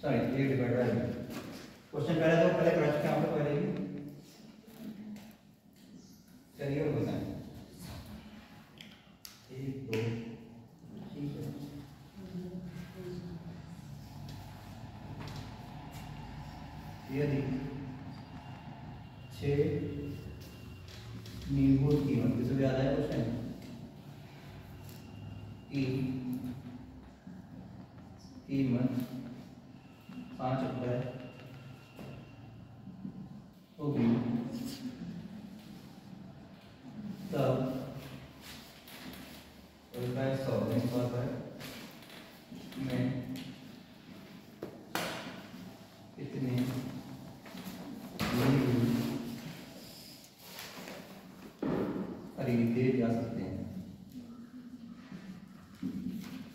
sorry A divide by B question पहले तो पहले कर चुके हैं हम लोग पहले ही चलिए और बताएं एक दो ठीक है यदि 6 नींबू की कीमत किसे याद आया क्वेश्चन की कीमत 5 रुपए होगी तब रुपये 100 में कितने खरीदे जा सकते हैं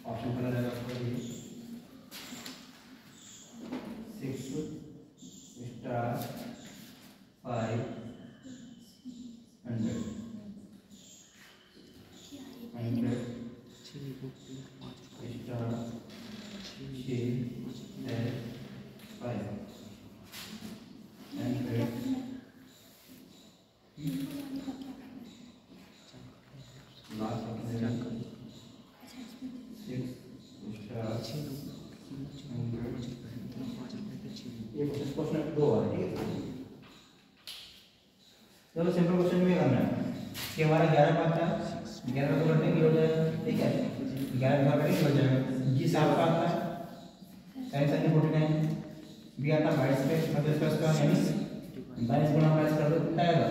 ऑप्शन कलर रहेगा आपका ये 6 स्टार 500 स्टार 5 क्वेश्चन 2 आ रही है चलो सिंपल क्वेश्चन में करना है कि हमारा 11 पाता है, 11 को कटेंगे हो जाएगा, ठीक है, 11 का कटेंगे हो जाएगा। जी 7 का आता है, साइन 49, बी आता है 22 पे, मतलब इसका यानी 22 गुना 22 कर दो कितना आएगा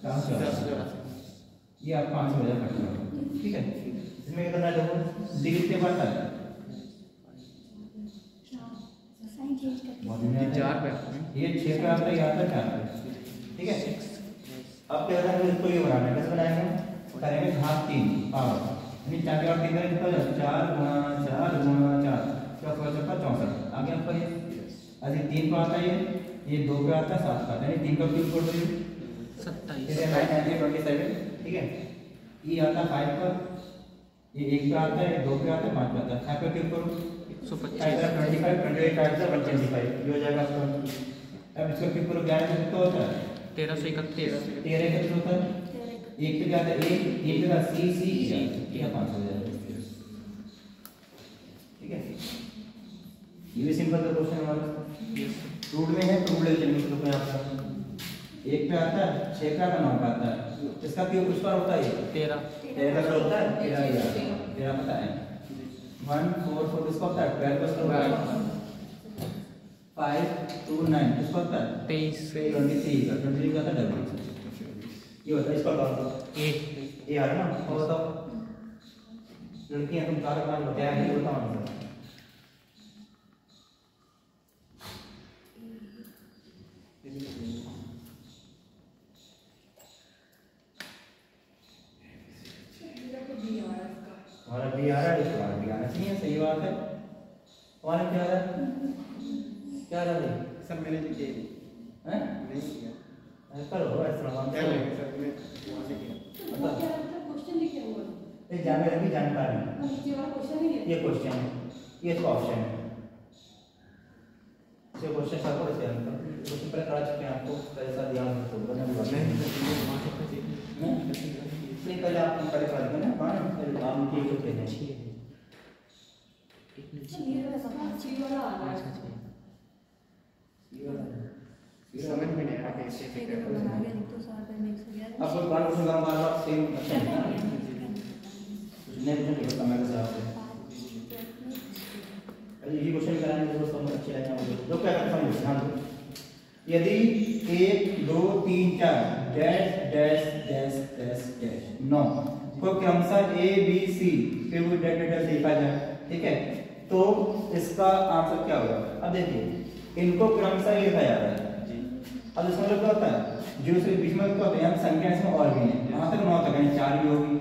400, ये आप 500 हो जाएगा, ठीक है। इसमें क्या करना है, देखो डी कितने पाता है, साइन चेंज करके 4 पे ये 6 पे आता है, ये आता है 4 पे, ठीक है। अब क्या करना है, इसको ये बनाना है, कैसे बनाएंगे, करेंगे घात 3 पावर, यानी 4 के बाद 3 करेंगे कितना हो जाएगा, 4 गुणा 4 गुणा 4 64, आगे आपका ये अभी 3 पे आता है, ये 2 पे आता है, 7 पे आता है, यानी 3 का क्यूब कर दो, 27 27, ठीक है। ये आता है 5 पर, ये 1 पे आता है, 2 पे आता है, 5 पे आता है, 5 पे क्यूब करो 125 25, 28 125, ये हो जाएगा आपका। अब इसका क्यूब करो 11 से कितना होता है, 1331 13 कितना होता है, 1 पे क्या आता है 1 पे का सी ये 500 हो जाएगा, ठीक है। ये भी सिंपल सा क्वेश्चन हमारा रूट में है, रूट ले चलेंगे तो यहाँ पर 1 पे आता है, 6 पे आता है, 9 पे आता है, इसका क्यूब किस पर होता है, 13 13 का होता है, 13 पता है, 1 4 4 किसका होता है, 12 किसका होता है, 5 2 9 किसका होता है, 23 23 का 23 का होता है डबल, ये होता है इसका कौन सा ए ये आ रहा है ना, और बताओ लड़कियां तुम सारे काम बताया नहीं बताओ ना, हमारा भी आ रहा है, इसका भी आना चाहिए, सही बात है। हमारा क्या आ रहा है, क्या आ रहा है सर मैंने लिख दिया हैं, नहीं किया करो ऐसा नाम क्या लगेगा सर, मैंने वहाँ से किया क्वेश्चन लिखे हुए ये जानकारी भी जानकारी नीचे वाला क्वेश्चन ही है ये क्वेश्चन है, ये इसका ऑप्शन है, ये क्वेश्चन सबको ऐसे आंसर क्वेश्चन पर करा चुके हैं आपको, कैसा ध्यान रखो बना हुआ है नहीं, पहले आप पहले करा देंगे ना, हां पहले काम की जो थे ये वाला आ रहा है समझ में नहीं आ रहा कैसे ठीक है, तो बना के लिख दो 7 पे मिक्स हो गया अब कोई बार क्वेश्चन का बार बार सेम अच्छा है ना, नहीं मुझे नहीं पता मेरे हिसाब से ये क्वेश्चन कराने में बहुत अच्छे लगते हैं मुझे, तो क्या करना है ध्यान दो, यदि 1 2 3 4 dash dash dash dash dash 9 को क्रमशः ए बी सी फिर वो डैश डैश लिखा जाए, ठीक है, तो इसका आंसर क्या होगा। अब देखिए इनको क्रमशः लिखा जा रहा है, अब इसका मतलब क्या होता है, जो से बीच में क्या होता है, संख्या इसमें और भी है, यहाँ तक 9 तक यानी 4 भी होगी,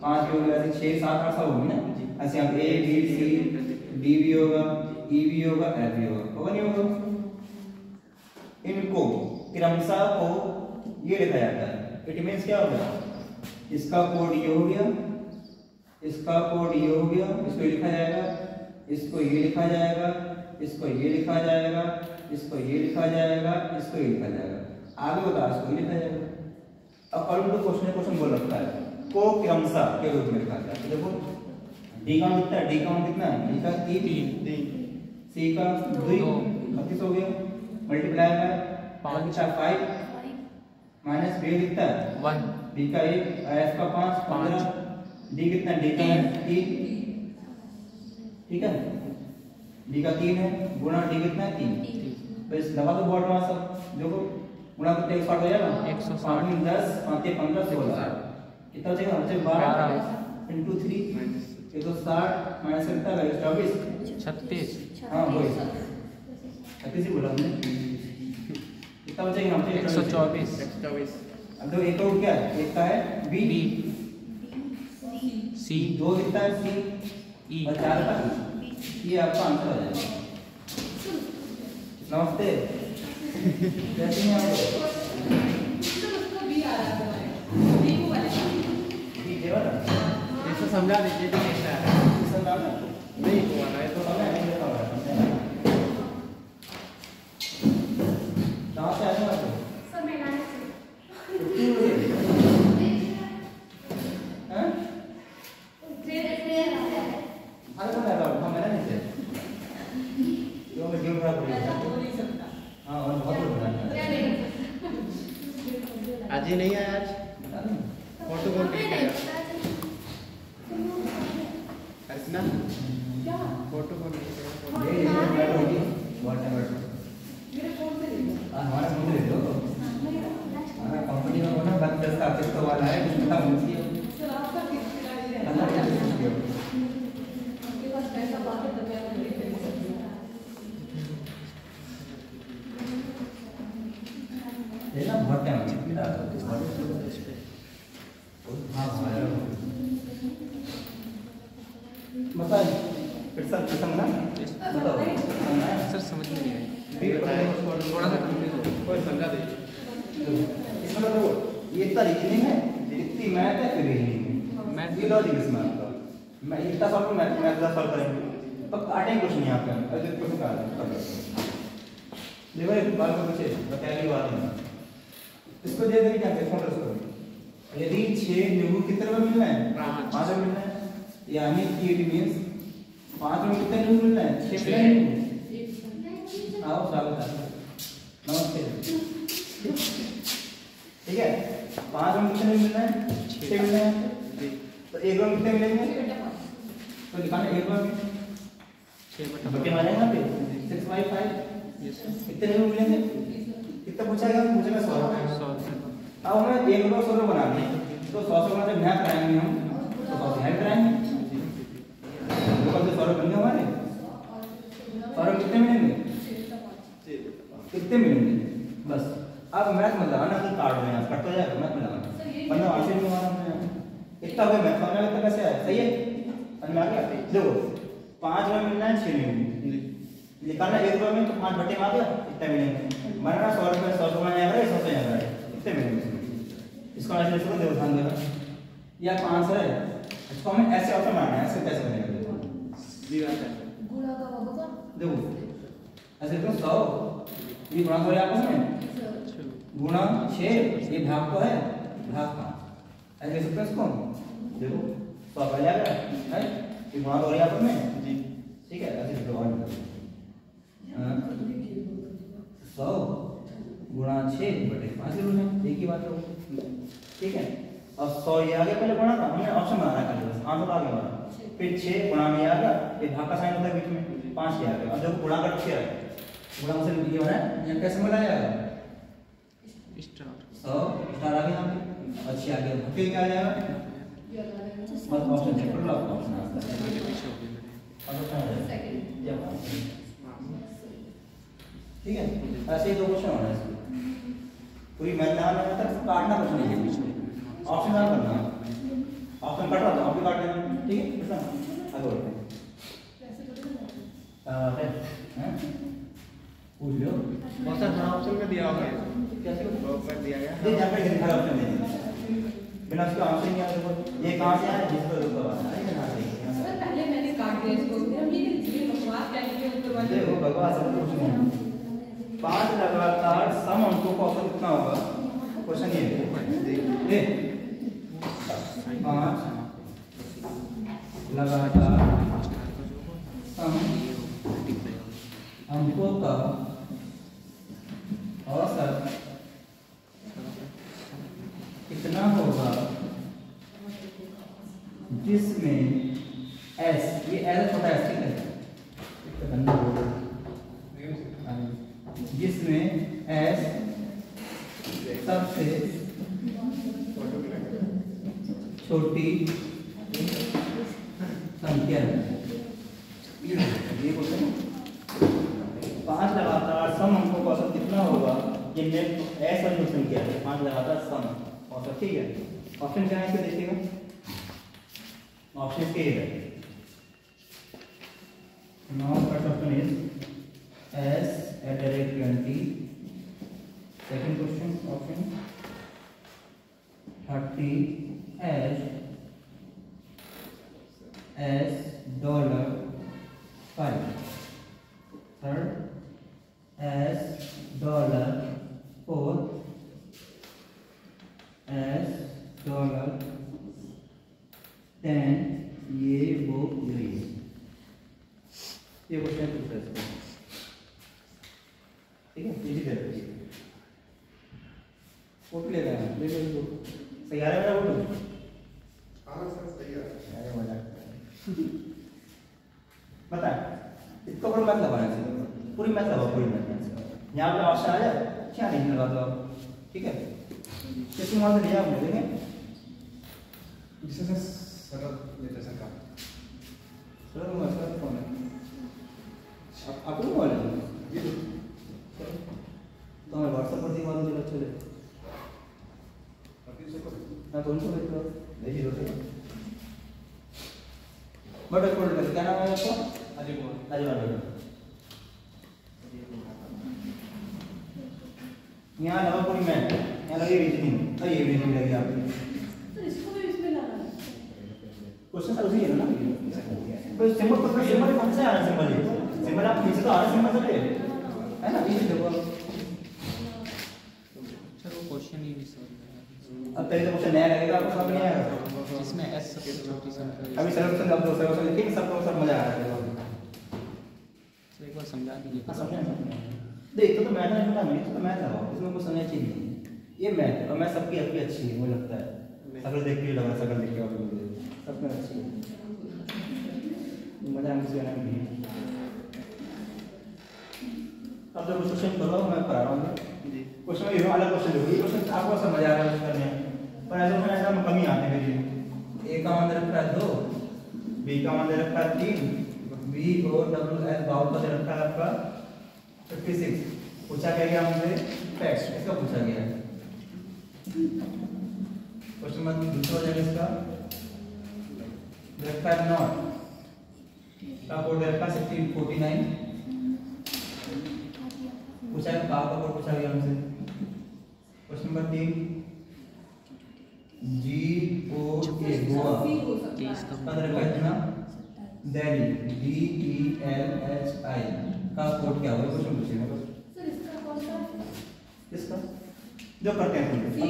5 भी होगी, ऐसे 6 7 8 सब होगी ना, ऐसे यहाँ ए बी सी डी भी होगा, ई भी होगा, एफ भी होगा नहीं होगा। इनको क्रमशः को ये लिखा जाता है, इट मींस क्या होगा, इसका कोड ये हो गया, इसका कोड ये हो गया, इसको ये लिखा जाएगा, इसको ये लिखा जाएगा, इसको ये लिखा जाएगा, इसको ये लिखा जाएगा, इसको ये लिखा जाएगा, आगे होता है इसको ये लिखा जाएगा। अब अकॉर्डिंग टू क्वेश्चन बोल रखा है को क्रमशः के रूप में लिखा जाता है, देखो डी का कितना है, डी का कितना है, डी का 3 सी का 2 31 हो गया, मल्टीप्लाई में 5 माइनस बी कितना है 1 बी का 1 एफ का 5 15 डी कितना, डी का 3, ठीक है, डी का 3 है गुणा डी कितना है 3, तो इस दबा दो बोर्ड में सब देखो गुणा कितना 160 हो जाएगा, 160 10 5 15 16 कितना हो जाएगा, 12 into 3 ये तो 60 माइनस कितना है 24 36 हां वही 36 ही बोला हमने, कितना बचेगा हमसे 124 अब तो एक और क्या है, एक का है बी बी सी 2 कितना है सी ई और 4 का ये आपका आंसर हो जाएगा। नमस्ते कैसे हैं आप लोग, उसका भी आ रहा है देखो वाले ठीक है ना, इसको समझा दीजिए कि कैसा है, समझा ना नहीं हुआ ना ये तो तो हमें नहीं पता होगा कहां से आए हो आप लोग? सब मैंने कितनी बजे हैं अरे तो लगा हम मेरा नहीं थे क्यों मैं क्यों खराब हो गया बोल नहीं सकता हां और बहुत हो गया क्या नहीं आज ही नहीं आया आज फोटो कॉल नहीं आया अर्चना क्या फोटो कॉल नहीं आया ये बैठ होगी बहुत टाइम बैठ मेरे फोन पे ले लो हमारा फोन ले लो हमारा कंपनी में होना 32 का किस्त वाला है उसका मुझे सर आपका कितना ये है अलग अलग किस्त है आपके पास पैसा बात है तब आप नहीं कर सकते ये ना बहुत टाइम कितना हाँ हमारा बताओ फिर सर समझना बताओ सर समझ में नहीं आई थोड़ा सा कंफ्यूज हो कोई समझा दे इसमें तो ये इतना रीजनिंग है इतनी मैथ है फिर रीजनिंग है मैथ ये लॉजिक इसमें आपका मैं इतना सॉल्व मैथ का सॉल्व करेंगे तो काटेंगे कुछ नहीं आपका अगर कुछ काट देखो एक बात को पूछे बताइए बात है इसको दे देंगे क्या फोन रखो यदि 6 नींबू कितने में मिलना है 5 में मिलना है यानी कि इट मींस 5 में कितने नींबू मिलना है 6 मिलना है आओ स्वागत है नमस्ते ठीक है 5 में कितने मिलना है 6 मिलना है तो एक में कितने मिलेंगे तो लिखाना एक में 6 बटे मारेंगे ना पे 6/5 कितने में मिलेंगे कितना पूछेगा पूछेगा 100 अब हमें एक रो 100 बनाना है तो 100 में जब ध्यान कराएंगे हम तो 100 ध्यान कराएंगे तो कब से 100 बन गए हमारे 100 कितने मिलेंगे कितने मिलेंगे बस अब मैथ मत लगाना कि काट रहे हैं कट तो जाएगा मैथ मत लगाना वरना आंसर नहीं हमारा इतना हो मैथ समझ में इतना कैसे आया सही है समझ में आ गया देखो 5 में मिलना है 6 में निकालना 1 रुपये में तो 5 बटे में आ गया इतना मिलेंगे बनाना 100 रुपये 100 रुपये में आएगा 100 से आएगा कितने मिलेंगे इसको ऐसे इसको देखो ध्यान देना या 5 है इसको हमें ऐसे ऑप्शन मारना है ऐसे कैसे बनेगा देखो गुणा का होगा देखो ऐसे देखो 100 ये गुणा करो आपस में गुणा 6 ये भाग तो है भाग 5 ऐसे सकते इसको देखो 100 आ जाएगा है ये गुणा करो आपस में जी ठीक है ऐसे देखो और 100 गुणा 6 बटे 5 किलो है एक ही बात है ठीक है और 100 ये आ गया पहले गुणा था हमने ऑप्शन बनाना कर लिया आंसर आ गया हमारा फिर 6 गुणा में आ गया ये भाग का साइन होता है बीच में 5 के आ गया अब जब गुणा कर 6 है गुणा से ये होना है ये कैसे मिलाया जाएगा स्टार 100 स्टार आ गया यहाँ पे अच्छी आ गया फिर क्या आ जाएगा बस ऑप्शन चेक कर लो ऑप्शन आगे पीछे हो गया ठीक है ऐसे ही 2 क्वेश्चन होना है इसमें पूरी मैथ ना आने तक काटना कुछ नहीं है बीच में ऑप्शन ना करना ऑप्शन कट रहा था आप भी काट लेना ठीक है कितना आगे बढ़ते हैं पूछ लो बहुत सारा ऑप्शन में दिया होगा कैसे ऊपर दिया गया ये यहाँ पे लिखा है ऑप्शन नहीं बिना उसके आंसर नहीं आया देखो ये कहाँ से आया जिस पर ऊपर आया है यहाँ से सर पहले मैंने काट दिया इसको फिर हम ये जितनी बकवास करेंगे ऊपर वाले देखो भगवान सब कुछ नहीं 5 लगातार सम अंकों का औसत कितना होगा क्वेश्चन ये है 5 लगातार सम अंकों का औसत कितना होगा जिसमें एस ये एल छोटा एस ठीक है जिसमें एस सबसे छोटी संख्या है ये क्वेश्चन 5 लगातार सम अंकों का औसत कितना होगा ये नेट एस वाली संख्या है 5 लगातार सम औसत ठीक है ऑप्शन क्या है इसको देखिएगा ऑप्शन के है now first option is S at the rate 20 second question option 30 as $5 third as $4 as $10 ये वो ये क्वेश्चन पूछ रहे थे ठीक है इसी तरह फोटो ले रहे हैं, ले लो। सही आ रहा है मेरा फोटो? हाँ सर सही है। अरे मजाक कर रहे हैं। बता, इसको पूरी मैथ लगाना चाहिए, पूरी मैथ लगाओ, पूरी मैथ। यहाँ पे ऑप्शन आ जाए, क्या नहीं लगा दो आप, ठीक है? किसी वहाँ से लिया आपने, देखें? जिससे सरल लेते सर का। सर मसला कौन है? आप लोग बोले ये तो मैं व्हाट्सएप पर दिखा दूँ चले। अभी से को ना तो उनको भेज दो, भेज दो तो। बट खोल कर क्या नाम है आपका? अजय कुमार। अजय कुमार। यहाँ लगा पूरी मैथ, यहाँ लगी रीजनिंग, ये रीजनिंग लगी आपकी। तो इसको भी इसमें लाना है। क्वेश्चन सर उसी है ना? तो सिंबल पर सिंबल कौन सा आ रहा है? सिंबल ये सिंबल आप नीचे तो आ रहा है, सिंबल तो है ना? ये देखो सर वो क्वेश्चन ही नहीं सॉल्व अब पहले तो क्वेश्चन नया लगेगा, आपको समझ नहीं आएगा है इसमें एस सबसे छोटी संख्या अभी सर क्वेश्चन आप दो सर ठीक है, सबको सब मजा आ रहा है। सर एक बार समझा दीजिए। हाँ समझा देख तो मैथ नहीं पता नहीं तो मैथ लगाओ, इसमें कुछ समझना चाहिए नहीं। ये मैथ है और मैथ सबकी आपकी अच्छी है मुझे लगता है, शकल देख के लगा, शकल देख के और मुझे सब में अच्छी है, मजा आने से आना नहीं है। अब जब क्वेश्चन करो मैं करा रहा हूँ जी, क्वेश्चन में ये अलग क्वेश्चन देखो, ये क्वेश्चन आपको सब मजा आ रहा है करने में, पर ऐसा क्वेश्चन ऐसा कमी आते हैं मेरे। ए का मान रखा है 2, बी का मान रखा है 3, बी और डब्ल्यू एस बाउल का रखा है आपका 56। पूछा क्या गया हमसे? फैक्ट, इसका पूछा गया है। क्वेश्चन नंबर दूसरा जगह इसका रखा है नॉट का कोड रखा 1649। पूछा है का कोड पूछा गया हमसे। क्वेश्चन नंबर 3 GOA गोवा का रखा है इतना दिल्ली DELHI का कोड क्या होगा? क्वेश्चन पूछेगा बस। सर इसका कौन सा है? इसका जो करते हैं सी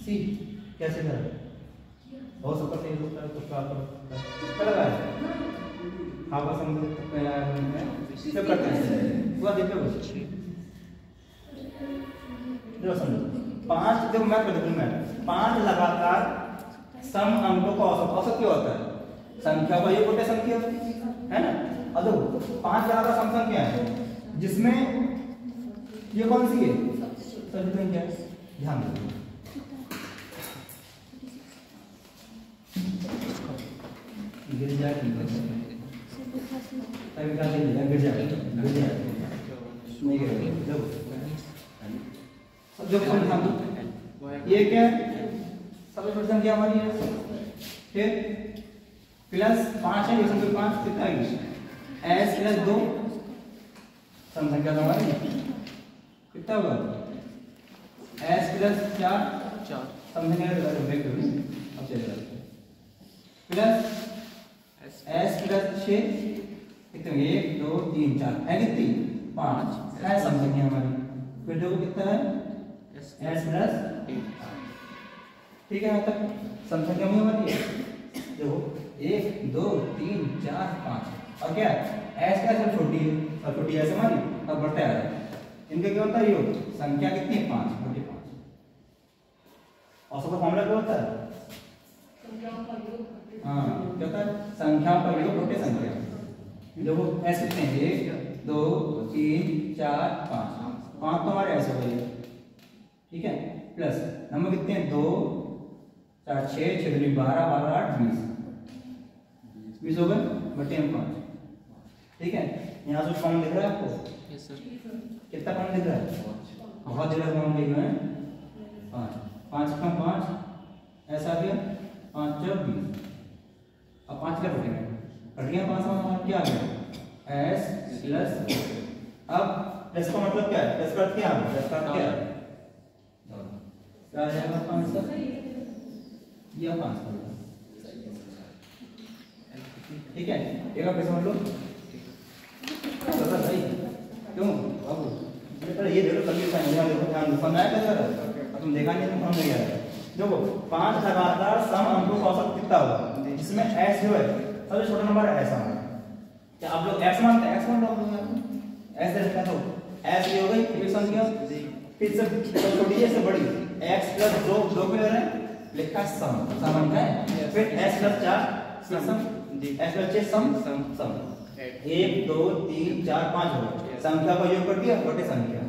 सी कैसे करें? बहुत सब करते हैं लोग, तो क्या करो लगा है हाँ बस हम लोग सब करते हैं पूरा देखो बस जो समझो 5 जब मैं कर दूं मैं 5 लगातार सम अंकों का औसत, औसत क्या होता है? संख्या का योग होता है संख्या, है ना? अब देखो 5 लगातार सम संख्या है जिसमें ये कौन सी है? सभी संख्या है, ध्यान दो। गिर जाए तभी क्या गिर गिर जाए नहीं गिरेगा। अब जो ध्यान दो ये क्या है? सबसे बड़ी संख्या हमारी है, फिर प्लस 5 है, इसमें 5 कितना है? s प्लस 2 सम संख्या तो हमारी कितना होगा? s प्लस 4 सम संख्या तो देख लो अब चलेगा प्लस s प्लस 6 कितने? 1 2 3 4 है कितनी? 5 है सम संख्या हमारी। फिर देखो कितना है? s प्लस 8 ठीक है। तक सम संख्या में हमारी है देखो 1 2 3 4 5 और क्या s का सब छोटी है, सब छोटी है हमारी, अब बढ़ता है इनका क्या होता है? योग संख्या कितनी है? 5 बटे 5 और सबका फॉर्मूला क्या होता है? हाँ क्या होता है? संख्याओं का योग बटे संख्या। देखो s कितने हैं? 1 2 3 4 5 तो हमारे ऐसे हो गए ठीक है। प्लस नंबर कितने हैं? 2 4 6 6 12 12 8 20 20 हो गए बटे 5 ठीक है। यहाँ से फॉर्म दिख रहा है आपको? Yes sir. कितना फॉर्म दिख रहा है? बहुत जगह फॉर्म दिख रहा है 5 5 का 5 ऐसा आ गया 5 4 20 अब 5 क्या बटेगा? कट गया 5 हमारा क्या आ गया? s प्लस अब प्लस का मतलब क्या है? प्लस का अर्थ क्या है? प्लस का अर्थ क्या है? क्या आ जाएगा 5 का या 5 का ठीक है। एक आप कैसे मान लो सही क्यों बाबू ये देखो कभी ध्यान देखो ध्यान दो समझाया क्या जरा अब तुम देखा नहीं तुम समझ गया देखो 5 लगातार सम अंकों का औसत कितना होगा जिसमें s जो है सबसे छोटा नंबर है s हमारा। क्या आप लोग x मानते हैं? x मान लो आप लोग s दे रखा तो s ये हो गई एक संख्या फिर सब छोटी है से बड़ी x प्लस 2 2 पे हो रहा है लिखा सम सम लिखा है फिर x प्लस 4 सम x प्लस 6 सम सम 1 2 3 4 5 हो गया संख्या का योग कर दिया बटे संख्या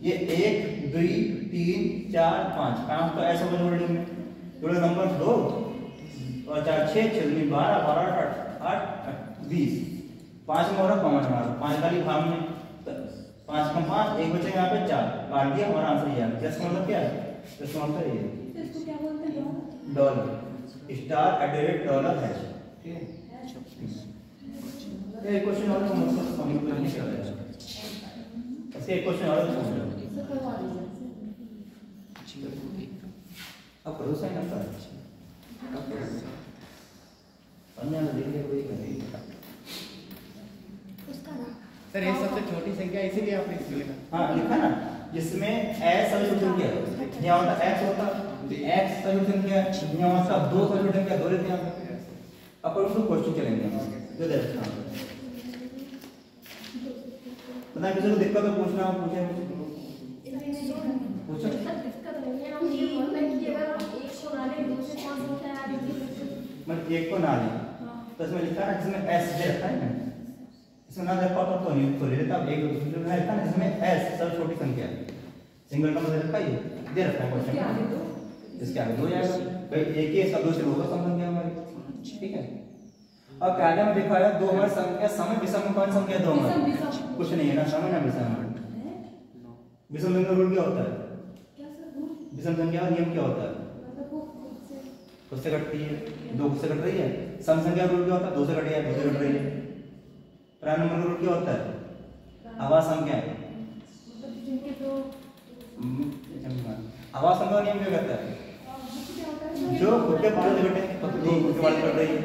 ये 1 2 3 4 5 5 तो ऐसा बन वर्डिंग में थोड़ा नंबर 2 और 4 6 6 12 12 8 20 5 में और कॉमन हमारा 5 वाली भाग में 5 कम 5 एक बचे यहाँ पे 4 काट दिया हमारा आंसर ये आ गया इसका मतलब क्या है इसका मतलब ये इसको क्या बोलते हैं डॉलर स्टार $डॉलर है ठीक है ये क्वेश्चन और मतलब समझ में नहीं आ रहा है इसके एक क्वेश्चन और समझ लो इसको करवा लीजिए अब भरोसा ही ना कर अन्य ना देखिए कोई करेगा उसका नाम सर ये सबसे छोटी संख्या इसीलिए आपने इसमें लिखा। हाँ लिखा ना जिसमें s सभी संख्या है यहाँ होता x होता x सभी संख्या यहाँ होता 2 सभी संख्या 2 लेते हैं अब उसको क्वेश्चन चलेंगे हम जो दे रखा है पता किसी को दिक्कत है पूछना आप पूछे पूछो दिक्कत नहीं है हम ये बोल रहे हैं कि अगर हम एक को ना लें दूसरे कौन सा है आगे की मतलब एक को ना ले तो इसमें लिखा है जिसमें s दे रखा है ना इसमें ना देखा तो नहीं तो ले लेता अब एक दूसरे में लिखा है जिसमें s सबसे छोटी संख्या है सिंगल नंबर दे रखा है दे रखा है क्वेश्चन इसके आगे दो जाएगा भाई एक ही इसका दूसरे होगा सम संख्या हमारी ठीक है और क्या में दिखाया दो हमारी संख्या सम विषम में कौन संख्या दो हमारी कुछ नहीं है ना सम है ना विषम विषम संख्या रूल क्या होता है विषम संख्या का नियम क्या होता है खुद से कटती है दो खुद से कट रही है सम संख्या रूल क्या होता है दो से कटी है दो से कट रही है प्राइम नंबर रूल क्या होता है आवाज संख्या जिनके तो आवाज संख्या का नियम क्या कहता है जो खुद के पास से कटे तो दो खुद के पास कट रही है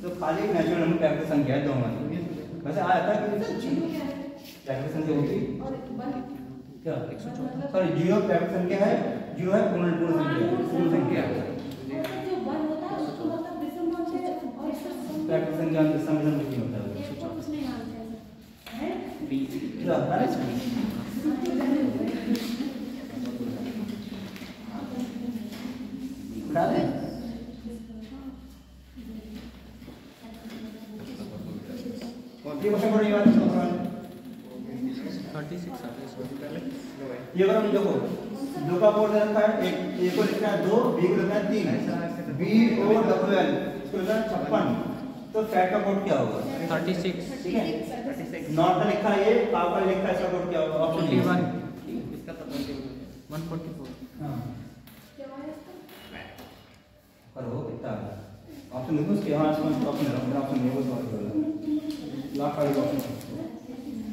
तो खाली नेचुरल नंबर फैक्टर संख्या है दो हमारी वैसे आया था कि फैक्टर संख्या होती क्या सॉरी जीरो फैक्टर संख्या है जीरो है पूर्ण संख्या जो 1 होता है उसको मतलब विषम बोलते हैं और इसका सम फैक्टर संख्या में सम नहीं होता है एक को कुछ नहीं मानते हैं है बी जो होता है बता दे ये क्वेश्चन पर ये बात 36 आ रहा है इसमें पहले ये अगर हम देखो दो का बोर्ड रखा है एक ए को लिखना है 2 बी को लिखना है 3 बी ओ डब्ल्यू एल इसको लिखना है 56 तो फैट का कोड क्या होगा 36 ठीक है नॉट का लिखा है ये पाव का लिखा है इसका कोड क्या होगा ऑप्शन 41 इसका तो 144 हां क्या है इसका करो कितना ऑप्शन देखो इसके हां इसमें ऑप्शन नहीं वो सॉल्व करो लाख वाली ऑप्शन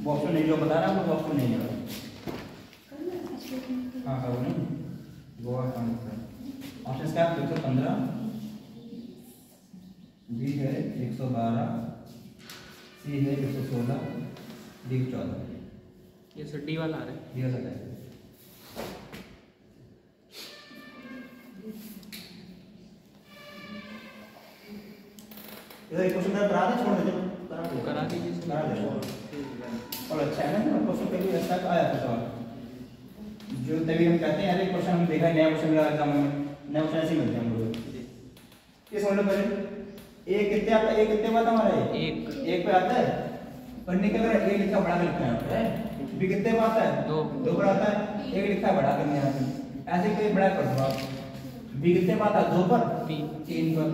वो ऑप्शन नहीं जो बता रहा हूं वो ऑप्शन नहीं है हां करो नहीं गोवा काम कर ऑप्शन क्या है 115 बी है 112 सी है 116 डी 14 ये सर डी वाला आ रहा है ये सब है इधर क्वेश्चन करा दे छोड़ दे करा दीजिए सर। करा दे और अच्छा है ना क्वेश्चन पे भी ऐसा आया था सवाल जो तभी हम कहते हैं अरे क्वेश्चन हम देखा नया क्वेश्चन मिला एग्जाम में नया क्वेश्चन ऐसे मिलते हैं हम लोग ये समझ लो पहले ए कितने आता है ए कितने बात हमारा एक पे आता है पढ़ने के अगर ए लिखा बड़ा लिखा है बी कितने में आता है दो पर आता है एक लिखा है बड़ा करने यहाँ पे ऐसे कोई बड़ा कर दो आप बी कितने में आता है 2 पर बी 3 पर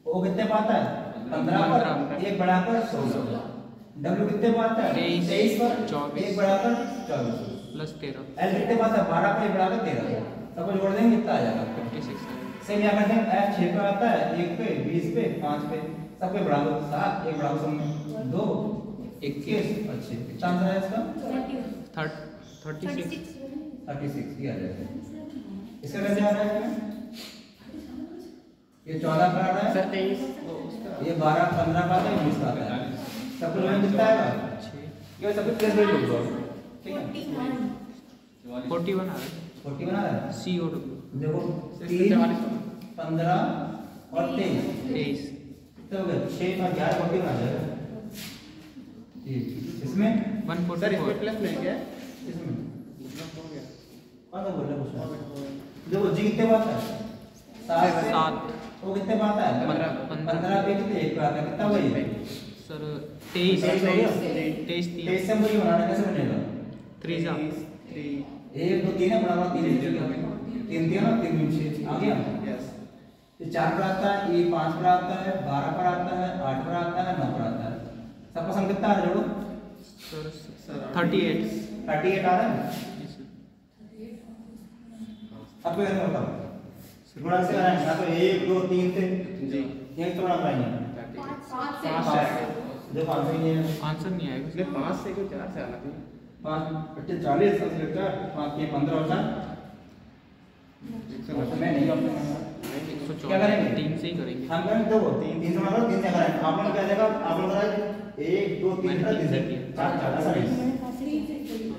ओ कितने में आता है 15 पर एक बढ़ाकर 16 डब्ल्यू कितने में आता है 23 पर 24 एक बढ़ाकर 24 प्लस 13 एल कितने में आता है 12 पर एक बढ़ाकर 13 सबको जोड़ देंगे कितना आ जाएगा 56 सेम यहाँ करते हैं एफ 6 पे आता है 1 पे 20 पे 5 पे सब पे बढ़ा दो 7 एक बढ़ा दो सब में 2 21 अच्छे कितना आंसर है इसका 36 36 ये आ जाएगा इसका कैसे आ रहा है इसमें ये 14 का आ रहा है सर 23 ये 12 15 का आता है 20 का आता है सब कुछ में कितना आएगा ये सब कुछ प्लस वैल्यू होगा ठीक है 41 आ रहा है 40 बना रहा है सी ओ डब्ल्यू देखो 3 15 और 23 तो हो गया 6 और 11 40 बना जाएगा इसमें 144 सर इसमें प्लस नहीं क्या इसमें कौन सा बोल रहा है क्वेश्चन? देखो जी कितने बात है? 7 से 7 वो कितने बात है? 15 पे कितने एक बात है कितना वही? सर 23 23 से वही बनाना कैसे बनेगा? 3 जा 1 2 3 है बराबर 3 3 दिया ना 3 नीचे आ गया। यस ये 4 पर आता है, ये 5 पर आता है, 12 पर आता है, 8 पर आता है, 9 पर आता है। सबका सम कितना आ रहा है जोड़ो? सर 38 38 आ रहा है। अब तो ऐसे बताओ गुणा से कराएंगे ना तो 1 2 3 से जी एक तो गुणा कराएंगे। 5 से 5 जो 5 ही है आंसर नहीं आएगा इसलिए 5 से क्यों 4 से आना चाहिए? 5 8 40 80 लेकर 5 के 15 होता है। मैं नहीं करता क्या करेंगे? 3 से ही करेंगे। हम करेंगे देखो 3 से मतलब 3 से करेंगे। आप लोग क्या देगा? आप लोग करेंगे 1 2 3 3 से 4 4 ऐसा नहीं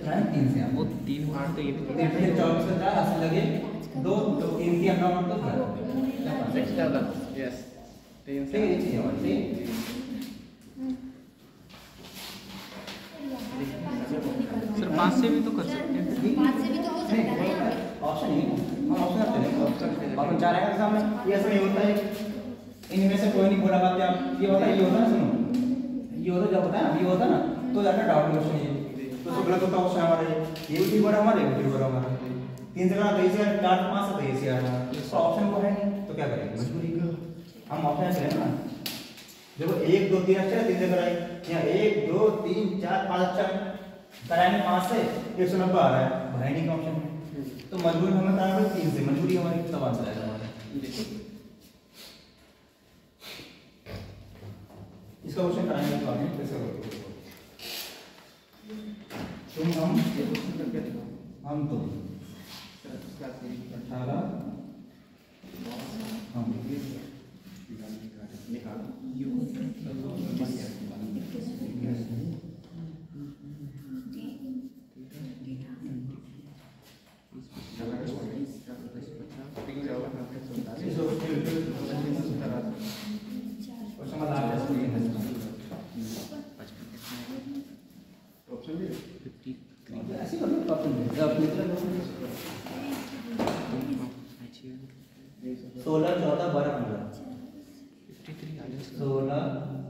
है 3 से वो 3 हुआ तो ये भी 3 से 24 से 4 ऐसे लगे 2 3 की अंडा मतलब क्या? 6 ज़्यादा यस 3 ठीक है ये चीज़ हमारी सर 5 से भी तो कर सकते हैं। 5 से भी तो हो सकता है ना। ऑप्शन ही हम ऑप्शन करते हैं ऑप्शन 4 है सामने ये ऐसा नहीं होता है। इनमें से कोई नहीं बोला बात आप ये होता है ये होता है सुनो ये होता जब होता है ना ये होता है ना तो ज्यादा डाउट क्वेश्चन ये तो सब गलत होता ऑप्शन हमारे ये भी बड़ा हमारे ये भी बड़ा हमारा 3 से करा 23 से 4 5 से 23 आ रहा है तो ऑप्शन को है नहीं तो क्या करेंगे मजबूरी का हम ऑप्शन से ना देखो 1 2 3 अच्छा 3 से कराए यहाँ 1 2 3 4 5 अच्छा कराएंगे 5 से 190 आ रहा है भाई नहीं का ऑप्शन तो मजबूरी हमें कराना पड़ेगा 3 से मजबूरी हमारी तब आंसर आएगा हमारा। इसका क्वेश्चन कराएंगे तो आगे कैसे करोगे तुम हम तुम 18 हम ऐसे कर लो ऑप्शन दे अपनी तरफ 16 14 12 15 53 आ जाए 16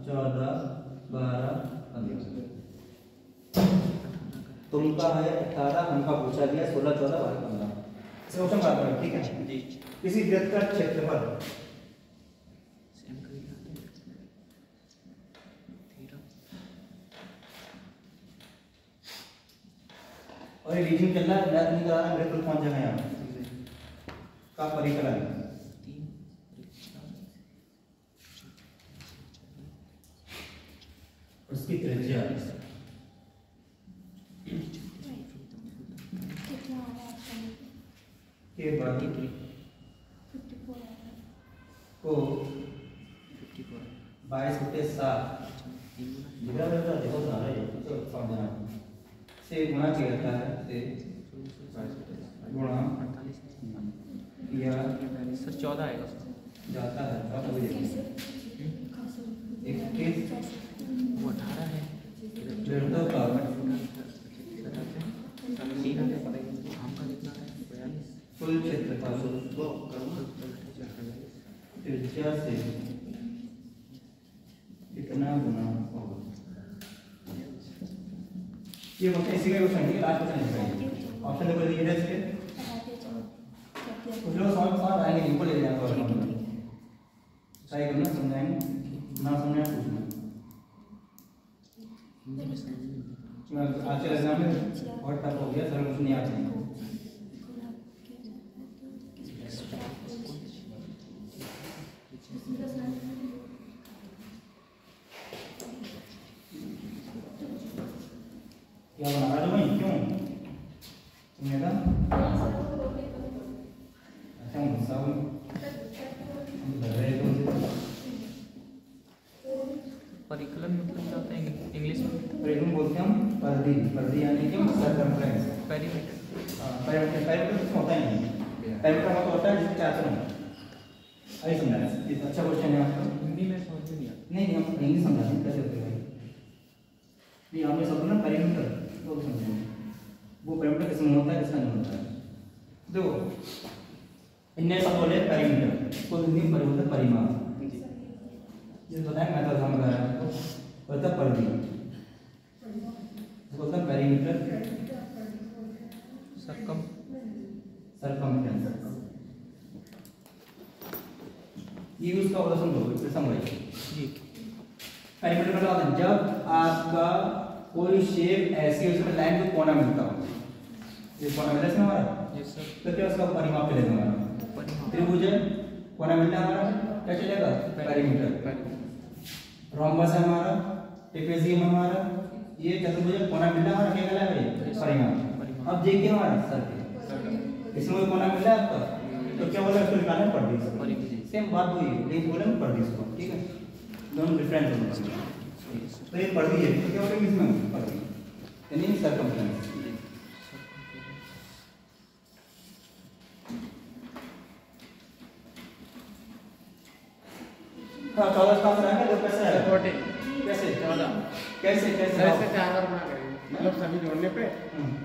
14 12 15 तुमका है 18 हमका पूछा गया 16 14 12 15 इसे ऑप्शन बात करें ठीक है जी किसी वृत्त का क्षेत्रफल सेम करेगा 13 और ये रीजनिंग चल रहा है मैथ नहीं करा रहा मेरे को कौन जगह यहाँ का परिकलन 3 उसकी त्रिज्या कितना आ रहा है आपका? के बाद 54 आ रहा है। को 54 22 बटे 7 जिधर रहता है देखो सारा ये तो समझना से गुणा किया जाता है से गुणा या सर 14 आएगा सर जाता है अब वो कैसे? 21 वो 18 है डेढ़ का आम का कितना है 42 कुल क्षेत्रफल त्रिज्या से कितना गुना होगा ये मतलब इसी का क्वेश्चन है लास्ट क्वेश्चन है ऑप्शन देखो ये है इसके बताते चलो क्या किया? कुछ लोग समझ आएंगे इनको ले जाएंगे और सही करना समझाएंगे ना समझना पूछना हिंदी में समझ नहीं मैं आज के एग्जाम में बहुत टफ हो गया सर कुछ नहीं आता है क्या बना रहा भाई क्यों तुमने कहा अच्छा गुस्सा हो डर रहे तुमसे परिकलन मतलब क्या होता है इंग्लिश में पर एकदम बोलते हैं हम पर्दी पर्दी यानी कि सर्कमफ्रेंस पेरीमीटर पैरामीटर पैरामीटर कुछ होता ही नहीं पैरामीटर मतलब होता है जिसके चार तरफ अभी समझा रहे हैं अच्छा क्वेश्चन है आपका हिंदी में समझ में नहीं आता नहीं हम इंग्लिश समझा रहे हैं कैसे होते हैं नहीं आपने सब ना पैरामीटर वो समझेंगे वो पैरामीटर किसमें होता है किसका नहीं होता है देखो इनने सब बोले पेरीमीटर, इसको हिंदी में बोलते हैं परिमाप। जिस बताएं मैं तो समझ रहा हूं, बोलता परिधि, बोलता पेरीमीटर, सरकमफ्रेंस। ये उसका उदाहरण दो, फिर समझिए जी। पेरीमीटर मतलब होता है जब आपका कोई शेप ऐसी हो जिसमें लाइन को कोना मिलता हो, ये कोना मिला इसमें हमारा, यस सर। तो क्या उसका परिमाप चलेगा हमारा, त्रिभुज है कोना मिलना हमारा क्या चलेगा, पेरीमीटर। रोम्बस है हमारा, ट्रेपेजियम हमारा, ये चतुर्भुज कोना मिलना हमारा क्या कहलाएगा, परिमाप। अब देखिए हमारा सर्कल, इसमें कोना मिला आपका, तो क्या बोला, इसको निकालना परिधि। सेम बात हुई, लेकिन बोले परिधि इसको, ठीक है, दोनों डिफरेंट होंगे। तो ये परिधि है, तो क्या बोलेंगे इसमें परिधि, यानी सरकमफ्रेंस। हाँ 14 का बनाएंगे तो कैसे आएगा, 14 कैसे 14 कैसे कैसे ऐसे 4 बार गुणा करेंगे, मतलब सभी जोड़ने पे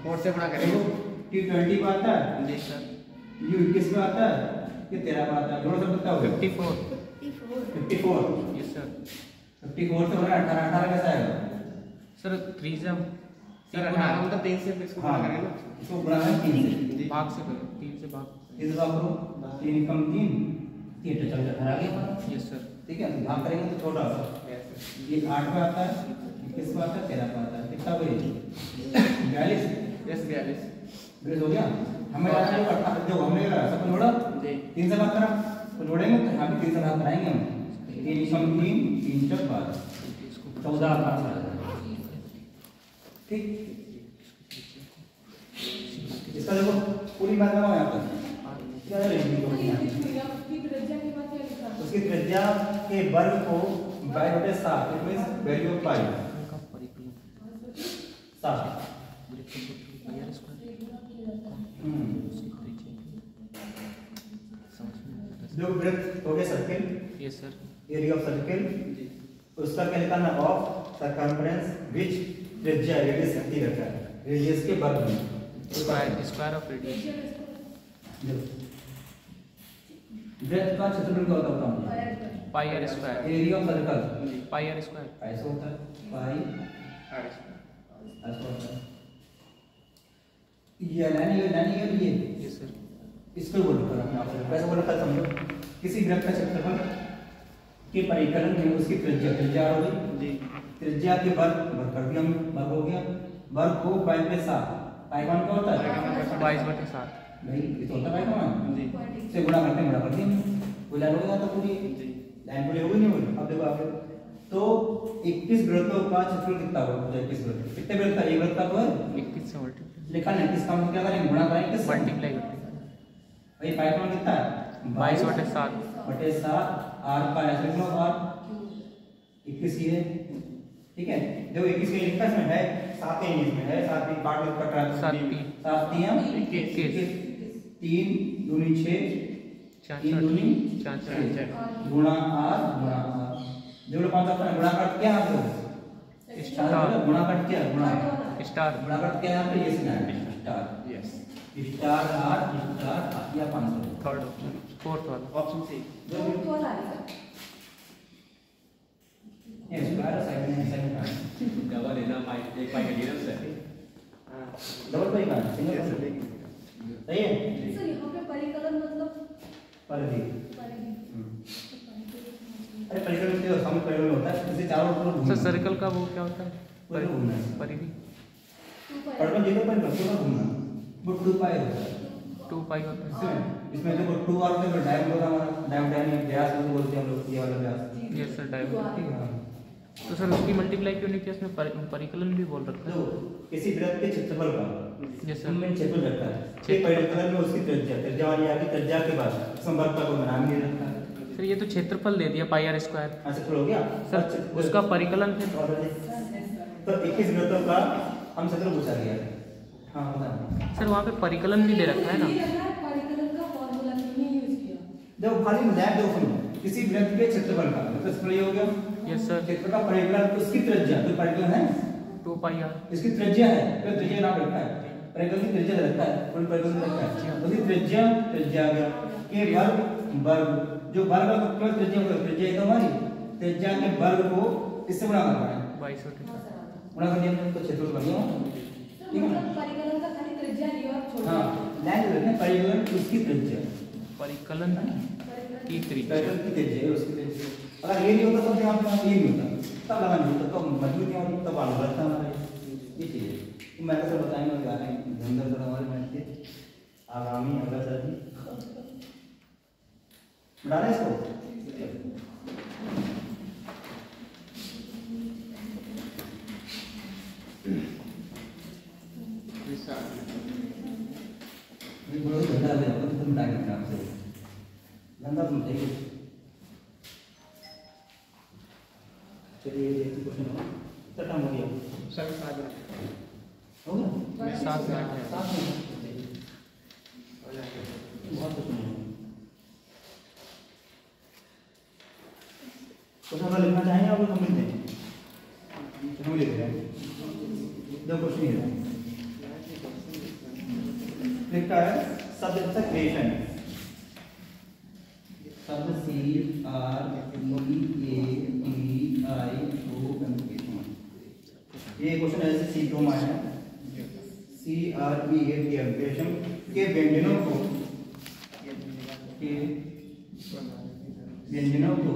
4 से गुणा करेंगे। T20 पे आता है, जी सर। U21 पे आता है, ये 13 पे आता है, दोनों से कितना होगा, 54। 54। Yes sir. 54 से बना 18, 18 कैसे आएगा, सर 3 से हम सर 18 मतलब 3 से इसको गुणा करेंगे ना, इसको गुणा है 3 से, भाग से करें, 3 से भाग। 3 से भाग करो, 3 कम 3 3 तो चल 18 आ गया हमारा, यस सर। ठीक है, भाग करेंगे तो छोटा होगा, ये 8 पे आता है, 21 पे आता है, 13 पे आता है, कितना हुआ 42, यस 42 ब्रेस हो गया। हमें आता है 18 जो हमने करा सबको जोड़ा जी 3 से भाग करा, तो जोड़ेंगे तो यहाँ पे 3 से भाग कराएंगे हम, 3 कम 3 3 चौक 12, 14 का ठीक। इसका देखो पूरी बात लगाओ यहाँ पर, क्या करेंगे उसकी त्रिज्या के वर्ग को by 7, it means value of pi 7। जो वृत्त हो गया circle, yes sir. Area of circle, उसका क्या निकालना, ऑफ सर्कमफ्रेंस विच त्रिज्या रेडियस कितनी रखा है, रेडियस के वर्ग में, स्क्वायर ऑफ रेडियस। वृत्त का क्षेत्रफल क्या होता है, pi R square. Area of circle pi R square. ऐसा होता है, पाई ऐसा होता है, ये लाइन ये यस सर। इसको बोल रखा है आपने, कैसे बोल रखा है समझो, किसी वृत्त का क्षेत्रफल के परिकलन में उसकी त्रिज्या हो गई जी। त्रिज्या के वर्ग कर दिया हमने, वर्ग हो गया, वर्ग को पाई पे 7, पाई मान क्या होता है 22/7। भाई ये तो होता है पाई मान जी से गुणा करते हैं, गुणा कर दिया, वो लाइन हो जाता पूरी, जी। लाइन पूरी हो गई नहीं हुई। अब देखो आप तो 21 वृत्तों का क्षेत्रफल कितना होगा, 21 वृत्त कितने वृत्त का, एक वृत्त का तो है 21 से मल्टीप्लाई लिखा नहीं, किसका हम क्या करेंगे, गुणा करेंगे किससे, मल्टीप्लाई करते हैं। भाई पाई मान कितना है 22/7। बटे 7, r का ऐसे लिखो, r 21 ही है, ठीक है। देखो 21 के लिखा इसमें है 7 ही इसमें है, 7 ही काट कट रहा है, 7 3 7 3 21 3 दूनी 6 3 दूनी 4 गुणा r जो लोग कौन सा अपना गुणा कट क्या है, स्टार। गुणा कट क्या गुणा स्टार। गुणा कट क्या है, ये इसमें star, yes star r star या 500 थर्ड ऑप्शन, फोर्थ वाला ऑप्शन सी ये स्क्वायर साइड में सेकंड डबल है ना, एक पाई का डिफरेंस है, डबल पाई का सिंगल यस पाई सही है, सर यहाँ पे परिकलन मतलब परिधि। परिधि। अरे परिकलन में हम परिकलन होता है, इसे चारों ओर घूमना सर सर्कल का वो क्या होता है, पूरा घूमना है, परिधि। परिकलन जगह पर पूरा घूमना, वो 2 पाई होता है 2 पाई होता है। इसमें देखो 2 और में डायम होता है हमारा, डायम व्यास को बोलते हैं हम लोग, ये वाला व्यास, यस सर डायमीटर। ठीक है। तो सर उसकी मल्टीप्लाई क्यों नहीं किया, इसमें परिकलन भी बोल रखा तो है। किसी वृत्त के क्षेत्रफल का यस सर। हमने क्षेत्रफल रखा है, ये परिकलन में उसकी त्रिज्या वाली आगे त्रिज्या के बाद संवर्ग का कोई नाम नहीं रखा है, सर ये तो क्षेत्रफल दे दिया पाई आर स्क्वायर। क्षेत्रफल हो गया सर उसका परिकलन फिर तो 21 वृत्तों का हम क्षेत्रफल पूछा गया है। हाँ बता, सर वहाँ पे परिकलन भी दे रखा है ना। परिकलन का फॉर्मूला नहीं यूज किया। जब खाली लैब दो सुनो, किसी वृत्त के क्षेत्रफल का मतलब क्षेत्रफल ये हो गया, यस सर। क्षेत्र का परिकलन उसकी त्रिज्या, तो परिकलन है 2 पाई आर। इसकी त्रिज्या है, तो त्रिज्या नाम रखा है, परिकल की त्रिज्या रखा है, फुल परिकल में रखा है, उसकी त्रिज्या आ गया के वर्ग जो वर्ग का केवल त्रिज्या है तो हमारी त्रिज्या के वर्ग को किससे गुणा करना है? 22 गुणा कर दिया तो क्षेत्रफल बन गया, ठीक है ना? परिकलन का खाली त्रिज्या लिया और छोड़ हाँ, लाइन रखना है, परिकलन उसकी त्रिज्या, परिकलन की त्रिज्या, परिकलन की त्रिज्या है उसकी त्रिज्या। अगर ये नहीं होता तो यहाँ पे ये नहीं होता, तब लगा नहीं होता, तो मजबूत नहीं होती, तब आलू बढ़ता हमारा ये चीज़ है। तो मैं तो बताएंगे गा रहे हैं धंधर थोड़ा हमारे मैच के आगामी अगला सर जी डाला इसको गंदा ले जाओ तो तुम टाइम अपने आप से गंदा तुम चाहिए। चलिए देखते क्वेश्चन हो तटा हो गया सर साथ में हो गया 7 मिनट है। 7 मिनट बहुत कुछ नहीं क्वेश्चन लिखना चाहेंगे आप लोग कंप्लीट दें चलो लिख रहे हैं दो क्वेश्चन ही है लिखा है शब्द क्रिएशन शब्द C R E A T I O N ये क्वेश्चन ऐसे C2 में है C R E A T I creation के व्यंजनों को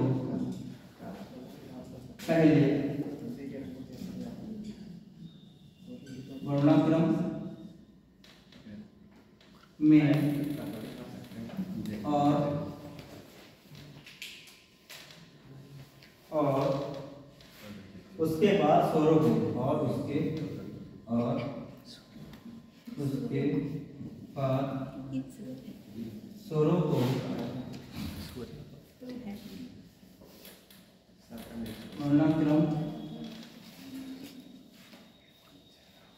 पहले वर्णाक्रम में और उसके बाद स्वरों को और उसके बाद स्वरों को वर्णाक्रम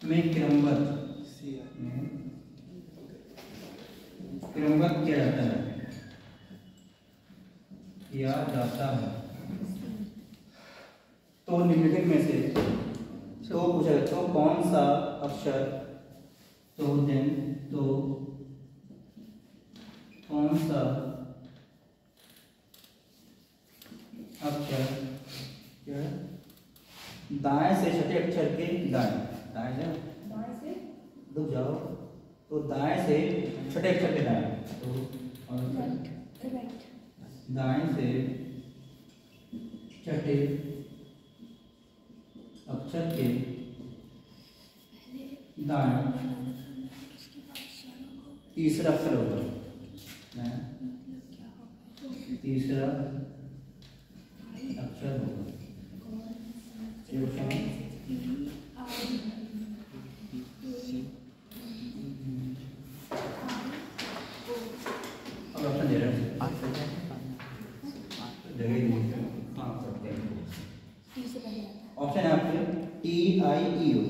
में क्रमबद्ध किया जाता है तो निम्नलिखित में से तो पूछा तो कौन सा अक्षर तो कौन सा अक्षर क्या दाएं से छठे अक्षर के दाएं से रुक जाओ तो दाएं से छठे अक्षर के दाएं तो दाएं से छठे अक्षर के दाएं तीसरा अक्षर होगा तीसरा अक्षर होगा अब ऑप्शन दे रहे हैं ऑप्शन है आपके TIEO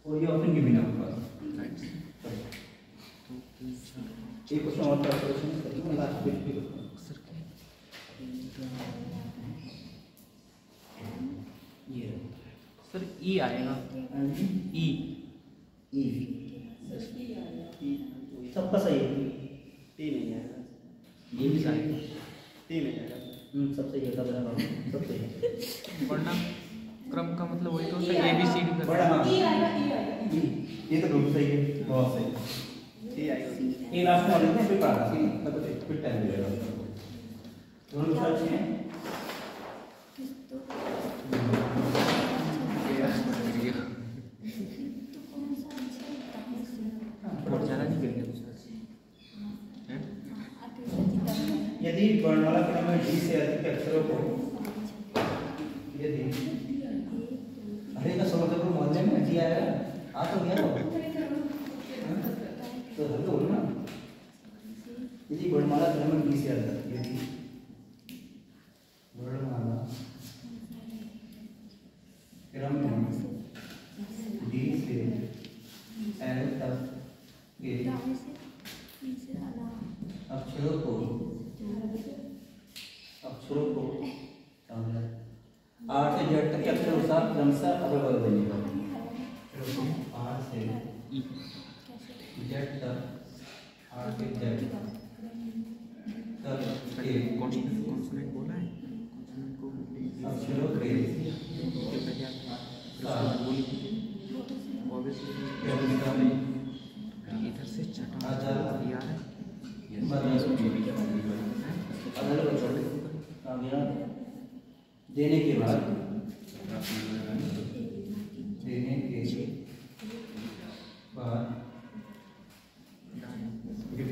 और ये ऑप्शन गिवन है आपके पास। एक क्वेश्चन और क्वेश्चन करेंगे लास्ट पेज पे ये सर ई आएगा ई सबका सही है टी नहीं आएगा ये भी आएगा टी नहीं आएगा सब सही है सब सही है वरना क्रम का मतलब वही तो होता है ABCD का बड़ा हाँ ई आएगा ये तो बिल्कुल सही है बहुत सही टी आएगा ये लास्ट में लिखते हैं फिर पढ़ा फिर टाइम मिलेगा दोनों सर्च हैं और ज़्यादा नहीं करेंगे दूसरा यदि वर्णमाला क्रम में D से अधिक अक्षरों को यदि अरे का समझो मोहल्ले में जी आएगा आ तो गया तो हल तो बोलो ना यदि वर्णमाला क्रम में D से अधिक यदि वर्णमाला क्रम में D से L तक के अक्षरों को स्रोत को आर से जेड तक के अक्षरानुसार क्रमशः अगल बगल बनेगा। आर से जेड तक, आर से जेड तक के कॉन्सोनेंट बोला है, कॉन्सोनेंट को अक्षरों के इधर से चटा आधार यार देने के बाद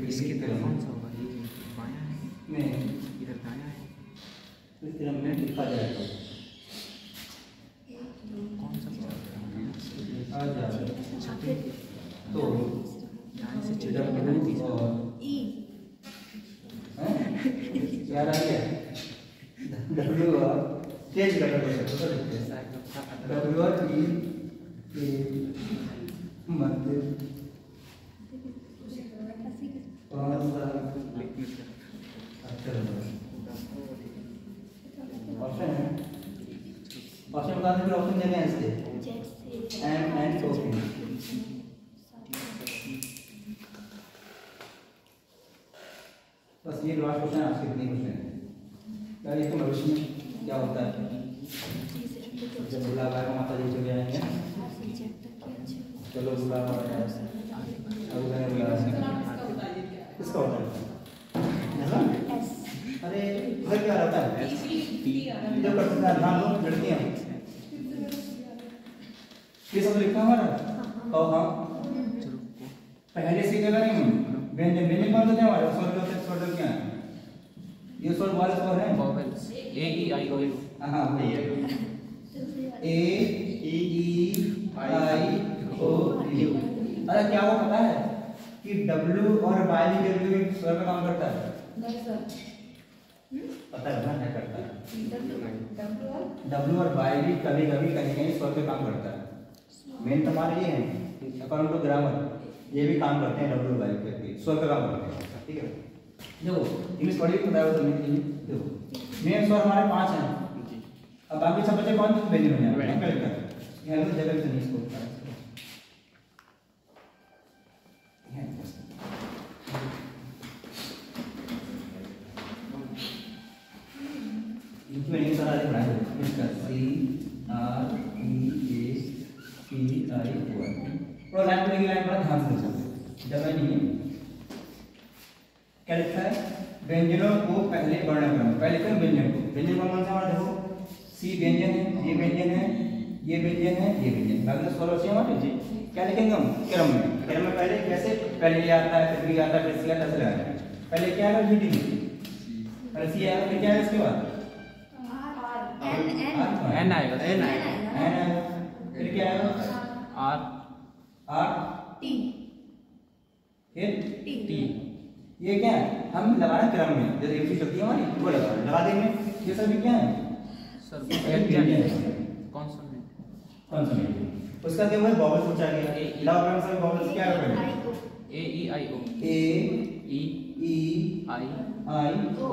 इसकी तरफ कौन सा होगा? ये बायां है, में इधर दायां है, इस तरह में लिखा जाएगा। कौन सा लिखा जाएगा तो दाएं से चिड़ा के दाएं तीसरा और क्या रहा है डब्ल्यू और चेंज करना पड़ेगा तो लिखते हैं डब्ल्यू और ई के मध्य कौन सा अक्षर होगा? ऑप्शन है, ऑप्शन बता दें, फिर ऑप्शन देने हैं इसके एम एन ओ पी। बस ये लास्ट क्वेश्चन है आपसे, इतने क्वेश्चन है यार। ये तो भविष्य में क्या होता है जब बुलावा का माता जी चले आएंगे, चलो बुलावा किसका होता है? अरे इधर क्या रहता है? जब करते हैं ध्यान दो, लड़कियां ये सब लिखा हमारा और हाँ पहले से क्या करेंगे व्यंजन व्यंजन कौन सा है हमारा? स्वर क्या है? ये स्वर वाले स्वर हैं vowels A E I O you. हाँ भैया ए ई आई ओ यू। अरे क्या वो पता है कि डब्ल्यू और वाई जब भी स्वर का काम करता है? नहीं सर, पता है ना क्या करता है? डब्ल्यू और वाई भी कभी कभी कहीं कहीं स्वर पे काम करता है। मेन तो हमारे ये है अकॉर्डिंग टू ग्रामर, ये भी काम करते हैं डब्ल्यू वाई करके स्वर का काम करते हैं। ठीक है, देखो इंग्लिश पढ़ी पता है समझने के लिए। देखो मेन स्वर हमारे 5 हैं, अब बाकी सब बच्चे कौन से व्यंजन में हैं? यहाँ तो जगह से नहीं इसको इसमें ये सारा लिखना है इसका C R E A P I ओ। और लाइन पर लाइन पर ध्यान से सुनो, जगह नहीं है। क्या लिखा है? व्यंजनों को पहले वर्णक्रम, पहले क्रम व्यंजन को। व्यंजन कौन सा हमारा? देखो सी व्यंजन है, ये व्यंजन है, ये व्यंजन है, ये व्यंजन। बाकी तो स्वर हमारे जी क्या लिखेंगे हम? क्रम में। क्रम में पहले कैसे? पहले ये आता है, फिर भी आता है, फिर सी आता है, फिर आता है। पहले क्या है? डी पहले सी आएगा, फिर क्या है इसके बाद? एन आएगा, एन आएगा, फिर क्या आएगा? आर आर टी फिर टी। ये क्या है? हम लगाना क्रम में, जैसे यूसी शक्ति हमारी वो लगा देंगे। ये सभी क्या है? Sir consonant. कॉन्सोनेंट उसका क्या हुआ? वॉवल्स पूछा गया। लाओ क्रम से वॉवल्स क्या है? ए ई आई ओ, ए ई ई आई आई ओ।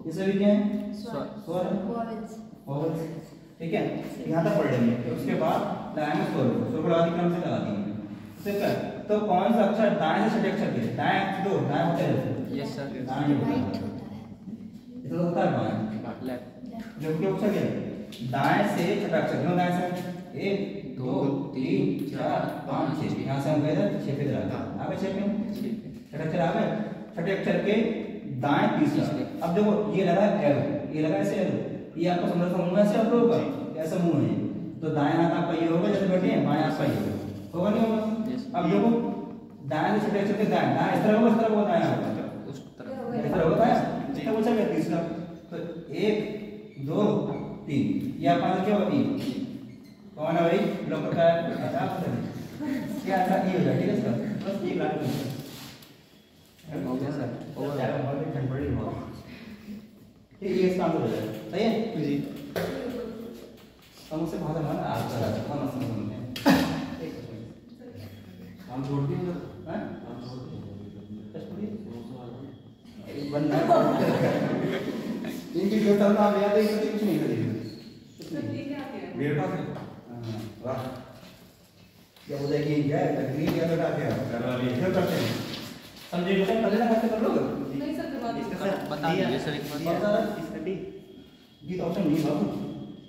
ये सभी क्या है? स्वर स्वर वॉवेल्स। वॉवल्स। ठीक है, यहाँ तक पढ़ लेंगे। तो उसके बाद लगाएंगे स्वर को, स्वर को लगा क्रम से लगा देंगे। ठीक है, तो कौन सा अक्षर दाएं से छठे अक्षर के? दाएं दो दाएं होते हैं। Yes sir. दाएं जो होता है राइट होता है, इधर होता है बाएं। लेफ्ट। जो कि अक्षर क्या है? दाएं से छठा अक्षर। क्यों दाएं से? 1 2 3 4 5 6। यहाँ से हम गए इधर 6 पे इधर आ गए 6 पे। छठा अक्षर आ गए, छठे अक्षर के दाएं तीसरा। अब देखो ये लगा एल, ये लगा ऐसे एल, ये आपको समझ मुंह ऐसे आप लोगों का ऐसा मुंह है, तो दाएं हाथ आपका ये होगा जैसे बैठे हैं, बाएं आपका ये होगा नहीं होगा? अब देखो दाएं से छठे अक्षर के दाएं, दाएं इस तरह होगा, इस तरह होगा, दाएं होगा उस तरफ इस तरह होगा दाएं। इसका पूछा गया तीसरा, तो 1 2 3 ये आपका क्या होगा? 3 कौन है भाई? लोग का अच्छा क्या था? ये हो जाए। ठीक है सर, बस ये लाइन हो गया सर। ओवर ठंडी बहुत ठीक है, इस काम हो जाएगा। सही है जी। हम उससे भाषा माना आप कर रहे हम असम में हम जोड़ दिए हैं हम जोड़ दिए बंदा ये इनकी जो टर्म आप याद है कुछ नहीं करेंगे सर ये क्या आ गया? वेट ऑफ वाह क्या हो जाएगी क्या तकलीफ क्या लगा क्या करवा लिए फिर करते हैं समझे बेटा पहले ना करते कर लोगे नहीं सर करवा दीजिए। सर बता दीजिए सर एक बार। बता इसका डी ये तो ऑप्शन नहीं बाबू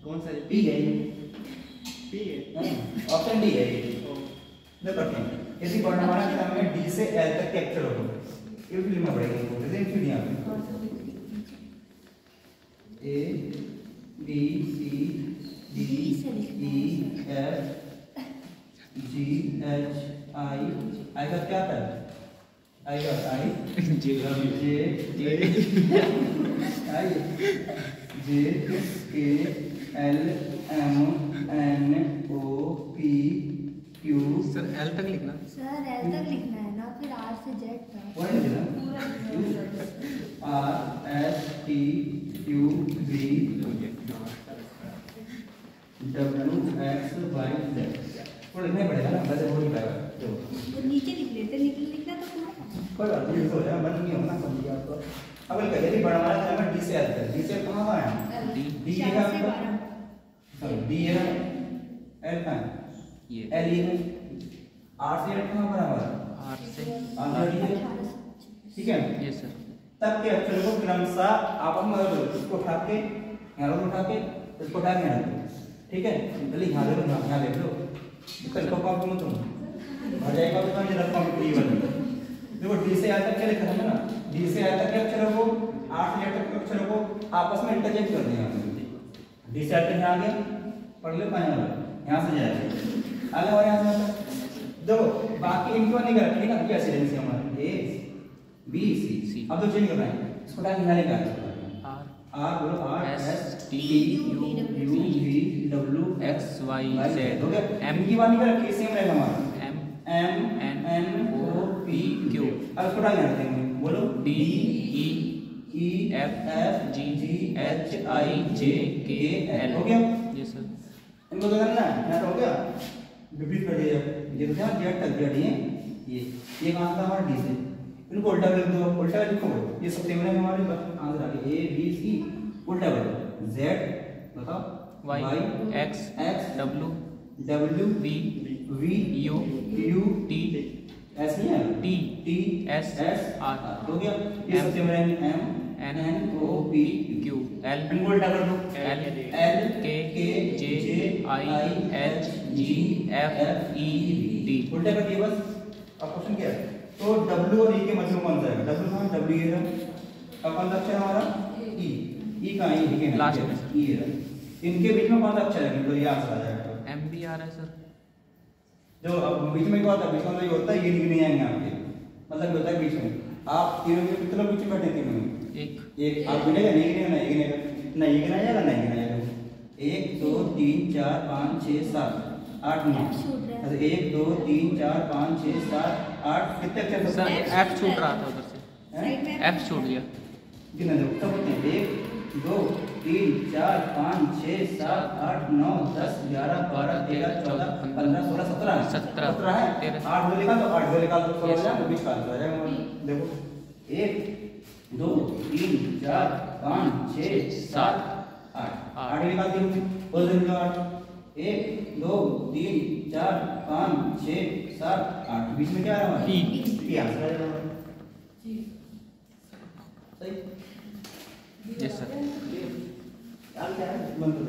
कौन सा पी है पी है ऑप्शन डी है देखो करते हैं यदि वर्णमाला के नाम में डी से एल तक कैप्चर हो ये फिल्म में पड़ेगा इनको जैसे फिर यहां पे A B C D E F G H I I का क्या था आई का आई जे जे I J K L M N O P Q sir L तक लिखना। सर एल तक लिखना है ना, फिर आर से जेड तक। वन ना R S T Q V W X Y Z वो लिखना ही पड़ेगा ना, वैसे हो नहीं पाएगा तो वो नीचे लिख लेते, लिखना तो पूरा है। कोई बात नहीं हो जाएगा, बन नहीं होना समझिए आपको। अब ये कहिए वर्णमाला का नाम डी से एल तक, डी से कहां कहां है डी डी है चार से आपका 12। सॉरी डी है एल कहां है ये एल ई है आर से एल कहां पर है हमारा आर से आर डी है ठीक है ये सर तब के अक्षर को क्रमशः आपस में अलग लो, इसको उठा के यहाँ उठा के इसको उठा के यहाँ रखो ठीक है जल्दी यहाँ ले लो यहाँ ले लो कल को कॉपी मत तुम भर जाएगा तो मैं रखता हूँ डी वाली देखो डी से यहाँ तक क्या लिखा है ना डी से यहाँ तक के अक्षरों को आठ से तक के अक्षरों को आपस में इंटरचेंज कर देंगे डी से यहाँ तक यहाँ आ गया पढ़ लो कहाँ यहाँ से जाएगा आगे और यहाँ से देखो बाकी इनको नहीं कर ठीक है कैसे रेंज हमारे ए बी सी अब तो चेंज करना है इसको टाइम यहाँ लेकर आर आर बोलो R S T U U V W X Y Z हो गया एम की बात नहीं कर रखी सेम रहेगा हमारा M M N N O P Q अब इसको टाइम यहाँ रखेंगे बोलो D E E F F G G H I J K L हो गया ये सर इनको तो करना है यहाँ हो गया विपरीत कर दिया ये तो ध्यान जेड तक जेड ये कहाँ था हमारा डी से इनको उल्टा कर दो उल्टा लिखो ये सब टेबल है हमारे आंसर आ गया ए बी सी उल्टा करो जेड बताओ Y X X W W V V U U T S नहीं है T T S S R हो गया ये सब टेबल है M N O P Q L इनको उल्टा कर दो L L K J I H G F E D उल्टा कर दिया बस अब क्वेश्चन क्या है तो W और E के मध्य में कौन सा आएगा W कहाँ W ये है अब कौन सा अक्षर हमारा E E कहाँ है E के लास्ट में सर E है इनके बीच में कौन सा अक्षर है तो ये आंसर आ जाएगा एम बी आ रहा है सर जो अब बीच में क्या होता है बीच में तो ये होता है ये नहीं आएंगे आपके मतलब ये होता है बीच में आप तीनों के कितने बीच में बैठे तीनों में एक आप गिनेगा नहीं गिनेगा नहीं गिनेगा नहीं गिना जाएगा नहीं गिना जाएगा 1 2 3 4 5 6 7 8 9 अच्छा 1 2 3 4 5 6 7 8 कितने अक्षर सर एफ छूट रहा था उधर से एफ छूट गया गिना दो सब बोलते हैं 1 2 3 4 5 6 7 8 9 10 11 12 13 14 15 16 17 17 है 8 दो निकाल तो 8 दो निकाल तो 16 हो जाएगा 20 का आ जाएगा देखो 1 2 3 4 5 6 7 8 8 निकाल दियो बोल दो 8 1 2 3 4 5 6 7 8 बीच में क्या आ रहा है ई आंसर आ रहा है जी सही यस सर यार क्या है बंद कर